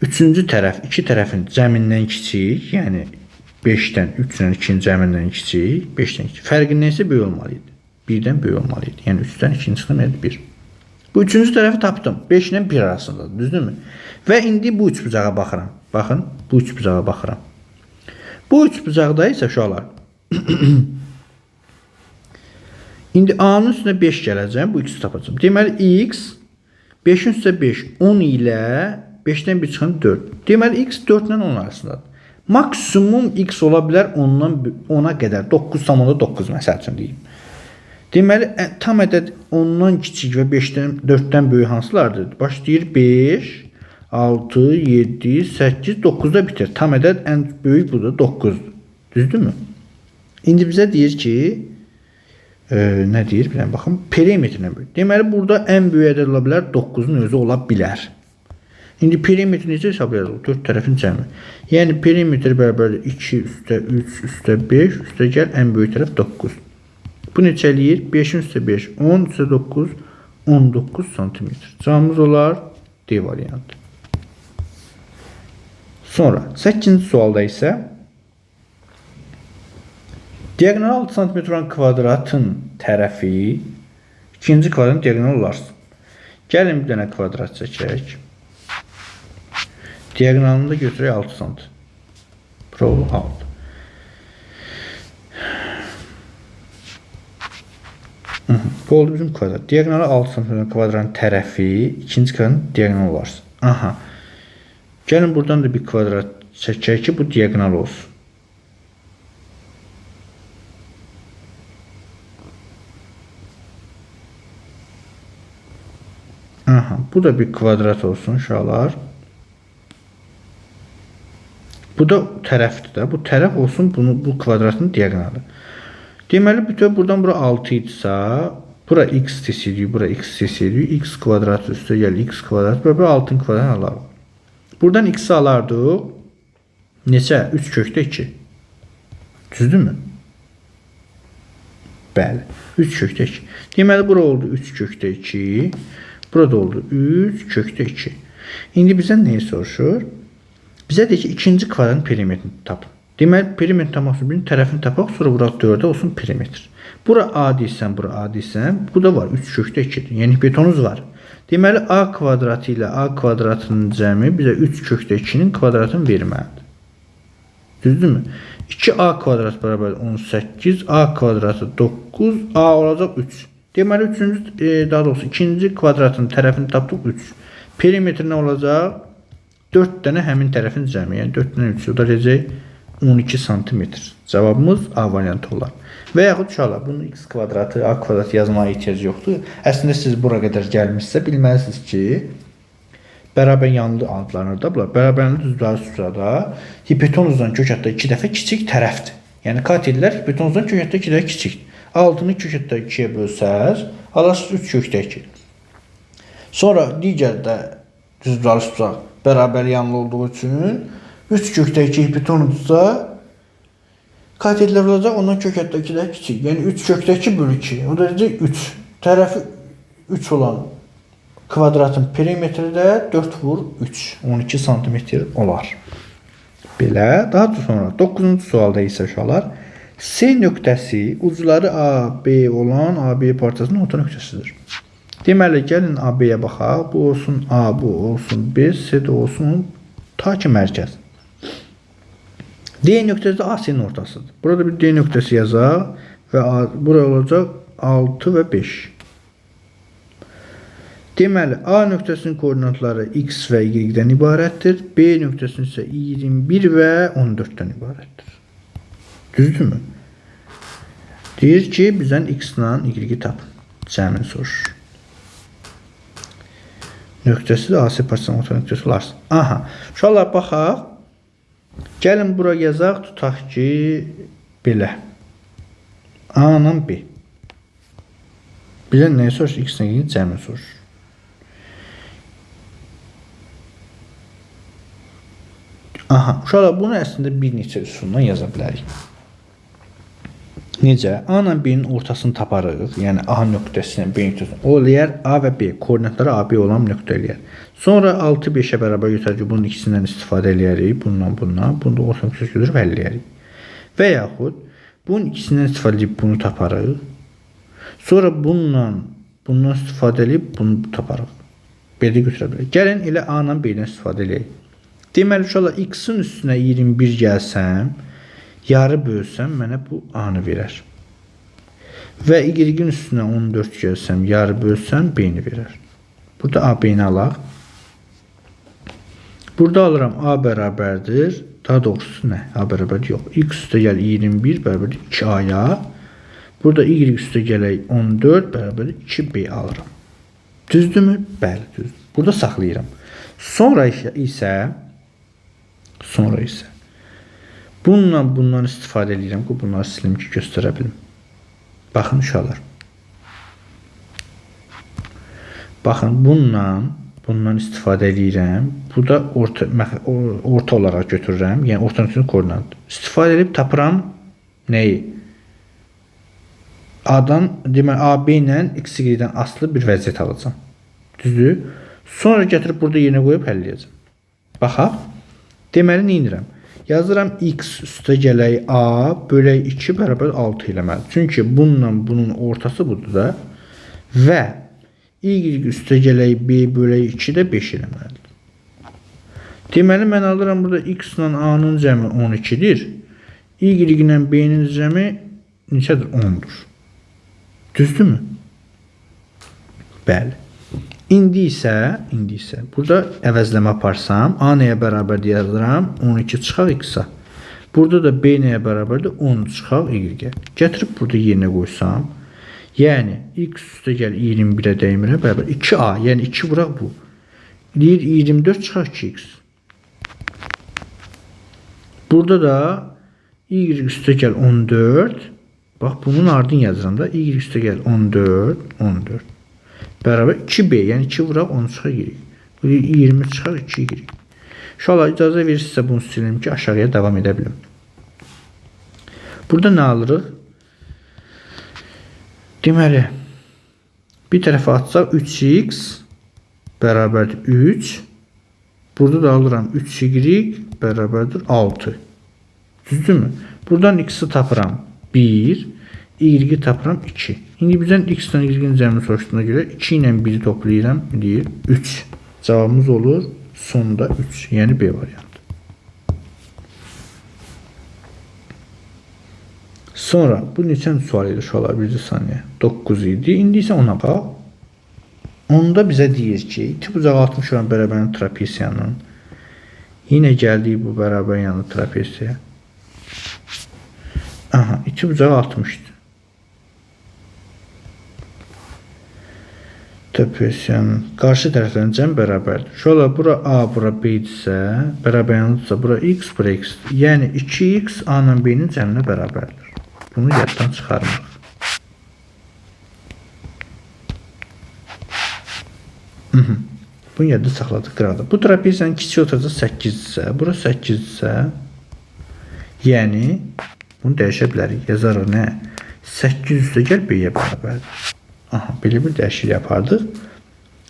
üçüncü tərəf, iki tərəfin cəmindən kiçik, yəni 5-dən 3-dən 2-nin cəmindən kiçik, 5-dən kiçik. Fərqindən isə böyük olmalıydı. 1-dən böyük olmalıydı. Yəni 3-dən 2-nin çıxdım, 1. Bu üçüncü tərəfi tapdım. 5 ilə 1 arasındadır, düzdürmü? Və indi bu üçbucağa baxıram. Baxın, bu üçbucağa baxıram. Bu üçbucaqda isə uşaqlar indi A-nın üstünə 5 gələcəm, bu x tapacağım. Deməli, x 5-in üstə 5, 10 ilə 5-dən 1 çıxan 4. Deməli, x 4 ilə 10 arasındadır. Maksimum x ola bilər 10-dan 10-a qədər. 9,9 məsəl üçün deyim. Deməli, tam ədəd 10-dan kiçik və 4-dən böyük hansılardır? Başlayır 5, 6, 7, 8, 9'da bitir. Tam ədəd ən böyük budur, 9-dur. Düzdürmü? İndi bizə deyir ki, nə deyir? Bir baxın, perimetrinə böl. Deməli, burada ən böyük ədəd ola bilər, 9'un özü ola bilər. İndi perimetri necə hesablayacaq? 4 tərəfin cəmi. Yəni, perimetr bərabərdir 2 üstə 3 üstə 5 üstə gəl ən böyük tərəf 9. Bu neçə eləyir? 5-in üstə 5, 10 üstə 9, 19 cm. Cavabımız olar D variantı. Sonra 8-ci sualda isə diagonal 6 cm olan kvadratın tərəfi ikinci kvadratın diagonal olarsın. Gəlin bir dənə kvadrat çəkək. Diagonalını da götürək 6 cm. Bura 6. Bu oldu bizim kvadrat. Diagonalı 6 cm kvadratın tərəfi ikinci kvadratın diagonal olarsın. Aha. Gəlin buradan da bir kvadrat çəkək ki, bu diagonal olsun. Aha, bu da bir kvadrat olsun uşaqlar. Bu da tərəfdir də. Bu tərəf olsun bu kvadratın diagonalı. Deməli, bütün buradan bura 6 idisə, bura x seçirik, bura x seçirik. X kvadrat üstə gəl, x kvadrat və bu 6'ın kvadratını alarıq. Buradan x'i alardıq. Neçə? 3 kökdə 2. Düzdürmü? Bəli. 3 kökdə 2. Deməli, bura oldu 3 kökdə 2. Burada oldu 3 kökdə 2. İndi bizdən neyi soruşur? Bizə deyir ki, ikinci kvadratın perimetrini tapın. Deməli, perimetr tapmaq üçün bir tərəfini tapaq, sonra bura 4'ə olsun perimetr. Bura A deyirsən, bura A deyirsən, bu da var 3 kökdə 2'dir. Yəni, betonumuz var. Deməli, A kvadratı ilə A kvadratının cəmi bizə 3 kökdə 2'nin kvadratını verməlidir. Düzdürmü? 2A kvadrat bərabər 18, A kvadratı 9, A olacaq 3. Deməli, daha doğrusu ikinci kvadratın tərəfini tapdıq 3. Perimetr nə olacaq? 4 dənə həmin tərəfin cəmi. Yəni, 4 dənə 3. O da deyəcək 12 cm. Cavabımız A variantı olar. Və yaxud uşaqlar, bunun x kvadratı, A kvadratı yazmaya ehtiyac yoxdur. Əslində siz bura qədər gəlmişsə, bilməlisiniz ki, bərabər yanlı adlanır da bunlar. Bərabərli düzləri sırada hipotenuzdan kökətdə 2 dəfə kiçik tərəfdir. Yəni, katillər hipotenuzdan kökətdə 2 dəfə kiçikdir. 6'nı kökətdə 2'yə bölsəz, alasınız 3 kökdə 2. Sonra digər də düzləri sırada bərabər yanlı olduğu üçün 3 kökdə 2 hipotenuzda katillər olacaq, ondan kökətdə 2 də kiçik. Yəni 3 kökdə 2 bölü 2. O da deyəcək 3. Tərəfi 3 olan kvadratın perimetri də 4 vur 3. 12 cm olar. Belə. Daha sonra 9-cu sualda isə uşaqlar C nöqtəsi ucları A, B olan AB parçasının orta nöqtəsidir. Deməli, gəlin AB-yə baxaq. Bu olsun A, bu olsun B, C də olsun ta ki mərkəz. D nöqtəsi də AC-nin ortasıdır. Burada bir D nöqtəsi yazaq və bura olacaq 6 və 5. Deməli, A nöqtəsinin koordinatları x və y-dən ibarətdir. B nöqtəsinin isə 21 və 14-dən ibarətdir. Düzdürmü? Deyir ki, bizdən x-la y-i tapın. Cəmini soruşur. Nöqtəsi də AC parçasının orta nöqtəsi olarsın. Aha. Uşaqlar, baxaq. Gəlin bura yazaq, tutaq ki, belə. A-la B. Bizdən nəyi soruşur? X-la y-i cəmini soruşur. Aha. Uşaqlar, bunu əslində bir neçə üsulundan yaza bilərik. Necə? A ilə B-nin ortasını taparıq. Yəni, A nöqtəsindən B nöqtəsindən. O eləyər A və B. Koordinatları AB olan nöqtə eləyər. Sonra 6 5-ə bərabər götürək ki, bunun ikisindən istifadə eləyərik. Bundan. Bunu da orta nöqtəsi götürüb həll eləyərik. Və yaxud, bunun ikisindən istifadə edib bunu taparıq. Sonra bundan istifadə edib bunu taparıq. B-də götürə bilərik. Gəlin, elə A ilə B-dən istifadə eləyək. Deməli, uşaqlar, x-in üstünə 21 gəlsəm, yarı bölsəm, mənə bu A-nı verər. Və y-in üstünə 14 gəlsəm, yarı bölsəm, B-ni verər. Burada A, B-ni alaq. Burada alıram A bərabərdir. Daha doğrusu nə? A bərabərdir yox. X üstə gəl 21 bərabərdir 2A-ya. Burada y üstə gələk 14 bərabərdir 2B alıram. Düzdürmü? Bəli, düzdür. Burada saxlayıram. Sonra isə bundan istifadə edirəm ki, bunları silim ki, göstərə bilim. Baxın uşaqlar. Baxın, bundan istifadə edirəm. Bu da orta olaraq götürürəm. Yəni, ortanın üçün koordinat. İstifadə edib tapıram nəyi? A-dan, deməli, AB ilə X-Y-dən asılı bir vəziyyət alacam. Düzdür? Sonra gətirib burada yerinə qoyub həlləyəcəm. Baxaq. Deməli, nə edirəm? Yazıram X üstə gələk A bölək 2 bərabər 6 eləməli. Çünki bunun ortası budur da. Və Y üstə gələk B bölək 2 də 5 eləməlidir. Deməli, mən alıram burada X ilə A-nın cəmi 12-dir. Y ilə B-nin cəmi neçədir? 10-dur. Düzdürmü? Bəli. İndi isə burada əvəzləmə aparsam, A nəyə bərabərdir yazıram? 12 çıxaq X-a. Burada da B nəyə bərabərdir? 10 çıxaq Y-ə. Gətirib burada yerinə qoysam, yəni X üstə gəl 21-ə dəymirə bərabər 2A, yəni 2 vuraq bu. Deyir 24 çıxaq 2X. Burada da Y üstə gəl 14. Bax, bunun ardını yazıram da. Y üstə gəl 14. Bərabər 2B, yəni 2 vuraq 10 çıxaq Y. 20 çıxaq 2Y. Uşaqlar, icazə verirsinizsə bunu silim ki, aşağıya davam edə bilim. Burada nə alırıq? Deməli, bir tərəfə atsaq 3x bərabərdir 3. Burada da alıram 3y bərabərdir 6. Düzdürmü? Buradan x-i tapıram 1, y-i tapıram 2. İndi bizdən x-dən y-in cəmini soruşduğuna görə 2 ilə 1-i toplayıram, deyir 3. Cavabımız olur sonda 3, yəni B variantı. Sonra bu neçən sual idi uşaqlar? 1 saniyə. 9 idi. İndi isə 10-a bax. Onda bizə deyir ki, tip uzağı 60 olan bərabərli trapesiyanın yenə gəldiyi bu bərabər yanlı trapesiya. Aha, iki bucağı 60'dır. Trapesiyanın qarşı tərəflərin cəm bərabərdir. Şöyle bura A, bura B idisə, bərabər yanlıdırsa, bura X, bura X. Yəni 2X A ilə B-nin cəminə bərabərdir. Bunu yaddan çıxarmaq. Bunu yadda saxladıq qıraqda. Bu trapesiyanın kiçik oturacaq 8-dirsə, bura 8-dirsə, yəni bunu dəyişə bilərik. Yazarıq nə? 8 üstə gəl B-yə bərabərdir. Aha, belə bir dəyişiklik yapardıq.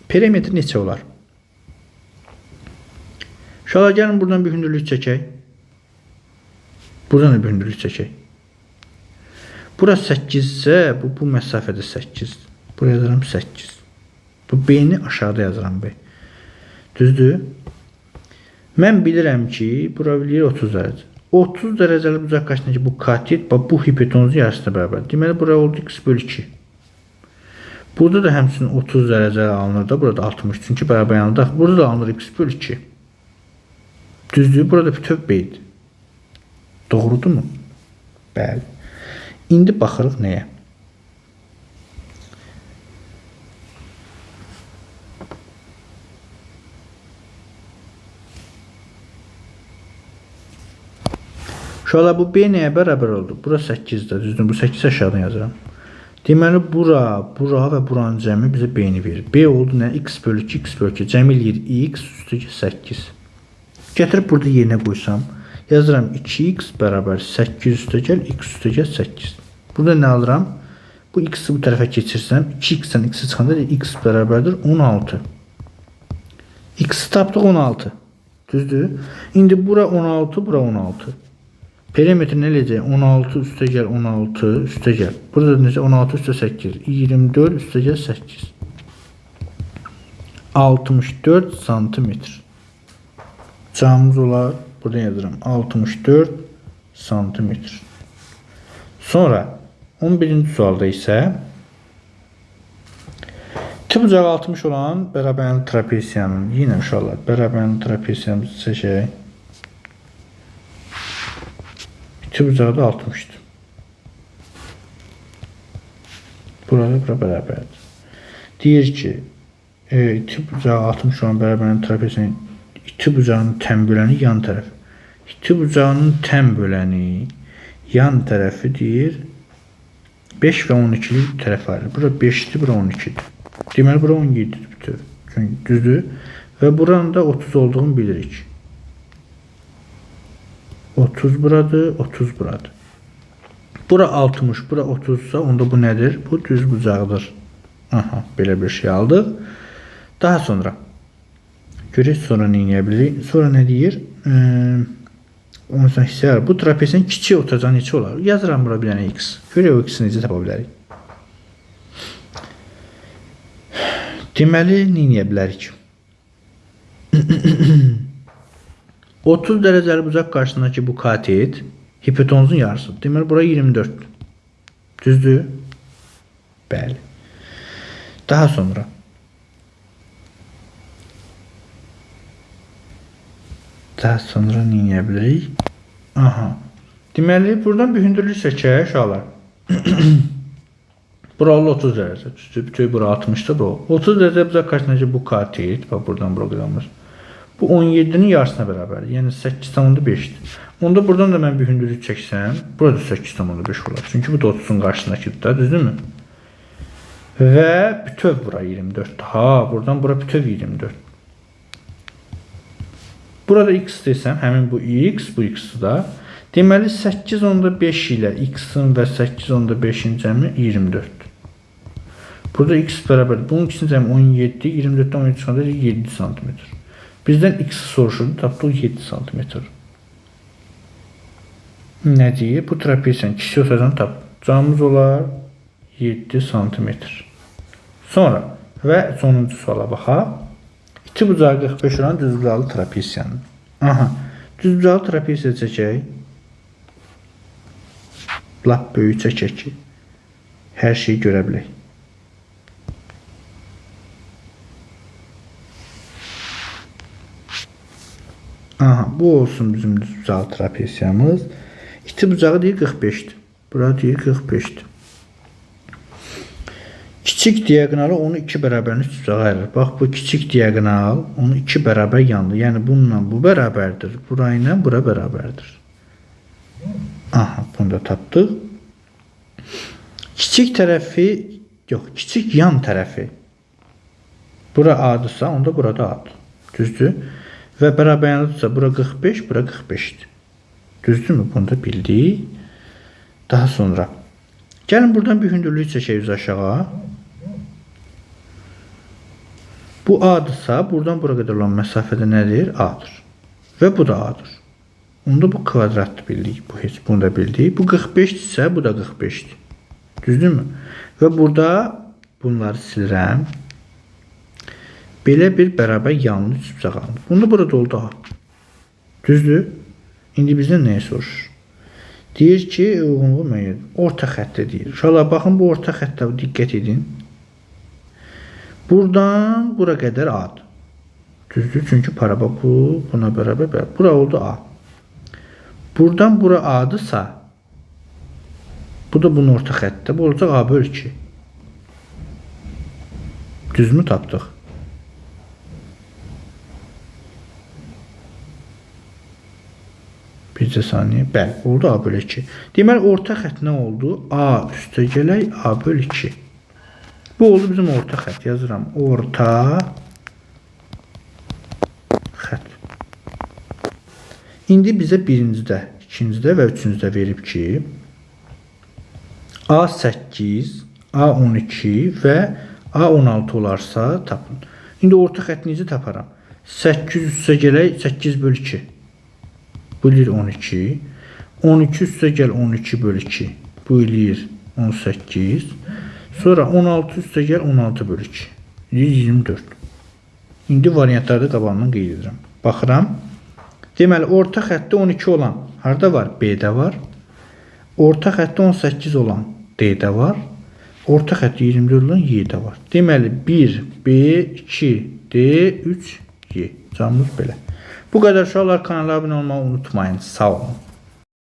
Perimetr neçə olar? Uşaqlar, gəlin buradan bir hündürlük çəkək. Buradan da bir hündürlük çəkək. Bura 8 isə, bu məsafədə 8. Buraya yazaram 8. Bu B-ni aşağıda yazaram B. Düzdür? Mən bilirəm ki, bura bilir 30 dərəcə. 30 dərəcəli bucaq qarşısındakı bu katit, bu hipotenuzun yarısına bərabər. Deməli, bura oldu x bölü 2. Burada da həmçinin 30 dərəcə alınır da, burada 60. Çünki bərabər yanında. Burada da alınır x bölü 2. Düzdür? Burada bütöv B-dir. Doğrudur mu? Bəli. İndi baxırıq nəyə? Uşaqlar, bu B nəyə bərabər oldu? Bura 8-dir, düzdür? Bu 8 aşağıdan yazıram. Deməli, bura və buranın cəmi bizə B-ni verir. B oldu nə? X bölü 2, x bölü 2. Cəmi eləyir x üstü 8. Gətirib burada yerinə qoysam, yazıram 2x bərabər 8 üstə gəl, x üstə gəl 8. Burada nə alıram? Bu x-i bu tərəfə keçirsəm, 2x-dən x-i çıxanda x bərabərdir 16. X-i tapdıq 16. Düzdür? İndi bura 16, bura 16. Perimetr nə eləyəcək? 16 üstə gəl 16 üstə gəl. Burada necə? 16 üstə 8. 24 üstə gəl 8. 64 santimetr. Cavabımız olar. Burada yazıram. 64 santimetr. Sonra 11-ci sualda isə tip ucağı 60 olan bərabərli trapesiyanın, yenə uşaqlar, bərabərli trapesiyanımızı seçək. Tip ucağı da 60'dır. Burada bura bərabərdir. Deyir ki, İti bucağı 60 olan bərabərinin trapeziyin iti bucağının təm böləni yan tərəfi. İti bucağının təm böləni yan tərəfi deyir 5 və 12'lik tərəf ayrılır. Bura 5'dir, bura 12'dir. Deməli bura 17'dir bütöv. Çünki düzdür. Və buranın da 30 olduğunu bilirik. 30 buradır, 30 buradır. Bura 60, bura 30 sa onda bu nədir? Bu düz bucaqdır. Aha, belə bir şey aldıq. Daha sonra görək sonra nə edə bilirik? Sonra nə deyir? Ondan sonra hissələr. Bu trapezin kiçik otacağı neçə olar? Yazıram bura bir dənə x. Görək o x-i necə tapa bilərik? Deməli, nə edə bilərik? 30 dərəcəli bucaq qarşısındakı bu katet hipotenuzun yarısıdır. Deməli, bura 24. Düzdür? Bəli. Daha sonra nə edə bilərik? Aha. Deməli, buradan bir hündürlük çəkək uşaqlar. Bura 30 dərəcə. Bütün bura 60'da bu. 30 dərəcə bucaq qarşısındakı bu katet, bax buradan bura qıramız. Bu 17'nin yarısına bərabər. Yəni 8,5'dir. Onda buradan da mən bir hündürlük çəksəm, burada 8,5 olar. Çünki bu da 30'un qarşısındakıdır da, düzdürmü? Və bütöv bura 24. Ha, buradan bura bütöv 24. Burada x desəm, həmin bu x, bu x-dır da. Deməli 8,5 ilə x-in və 8,5'in cəmi 24. Burada x bərabər. Bunun ikisinin cəmi 17, 24'dən 17 çıxanda 7 cm. Bizdən x soruşurdu, tapdıq 7 cm. Nə deyir? Bu trapeziyanın kişi otacağını tap. Camımız olar 7 cm. Sonra və sonuncu suala baxaq. İti bucağı 45 olan düzbucaqlı trapeziyanın. Aha, düzbucaqlı trapeziya çəkək. Lap böyük çəkək ki, hər şeyi görə bilək. Aha, bu olsun bizim düzbucaqlı trapeziyamız. İti bucağı deyir 45'dir. Bura deyir 45'dir. Kiçik diagonalı onu 2 bərabərinin üst bucağı ayırır. Bax, bu kiçik diagonal onu 2 bərabər yandı. Yəni bununla bu bərabərdir. Burayla bura bərabərdir. Aha, bunu da tapdıq. Kiçik tərəfi, yox, kiçik yan tərəfi. Bura A-dırsa, onda burada A-dır. Düzdür? Və bərabər yanıdırsa, bura 45, bura 45'dir. Düzdürmü? Bunu da bildik. Daha sonra gəlin buradan bir hündürlük çəkək aşağı. Bu A-dırsa, buradan bura qədər olan məsafədə nədir? A-dır. Və bu da A-dır. Onda bu kvadratdır bildik. Bu heç bunu da bildik. Bu 45-dirsə, bu da 45'dir. Düzdürmü? Və burada bunları silirəm. Belə bir bərabər yanlı üst alınır. Bunda burada oldu A. Düzdür? İndi bizdən nəyə soruşur? Deyir ki, uyğunluğu müəyyən. Orta xəttə deyir. Uşaqlar, baxın bu orta xəttə diqqət edin. Buradan bura qədər A-dır. Düzdür? Çünki parabol bu, buna bərabər. Bura oldu A. Buradan bura A-dırsa, bu da bunun orta xəttə. Bu olacaq A bölü 2. Düzmü tapdıq? Bircə saniyə. Bəli, oldu A bölü 2. Deməli, orta xətt nə oldu? A üstə gələk A bölü 2. Bu oldu bizim orta xətt. Yazıram. Orta xətt. İndi bizə birincidə, ikincidə və üçüncüdə verib ki, A8, A12 və A16 olarsa tapın. İndi orta xətti necə taparam? 8 üstə gələk 8 bölü 2. Bu eləyir 12. 12 üstə gəl 12 bölü 2. Bu eləyir 18. Sonra 16 üstə gəl 16 bölü 2. Eləyir 24. İndi variantlarda qabağından qeyd edirəm. Baxıram. Deməli, orta xəttdə 12 olan harada var? B-də var. Orta xəttdə 18 olan D-də var. Orta xəttdə 24 olan Y-də var. Deməli, 1, B, 2, D, 3, Y. Camımız belə. Bu qədər uşaqlar, kanala abunə olmağı unutmayın. Sağ olun.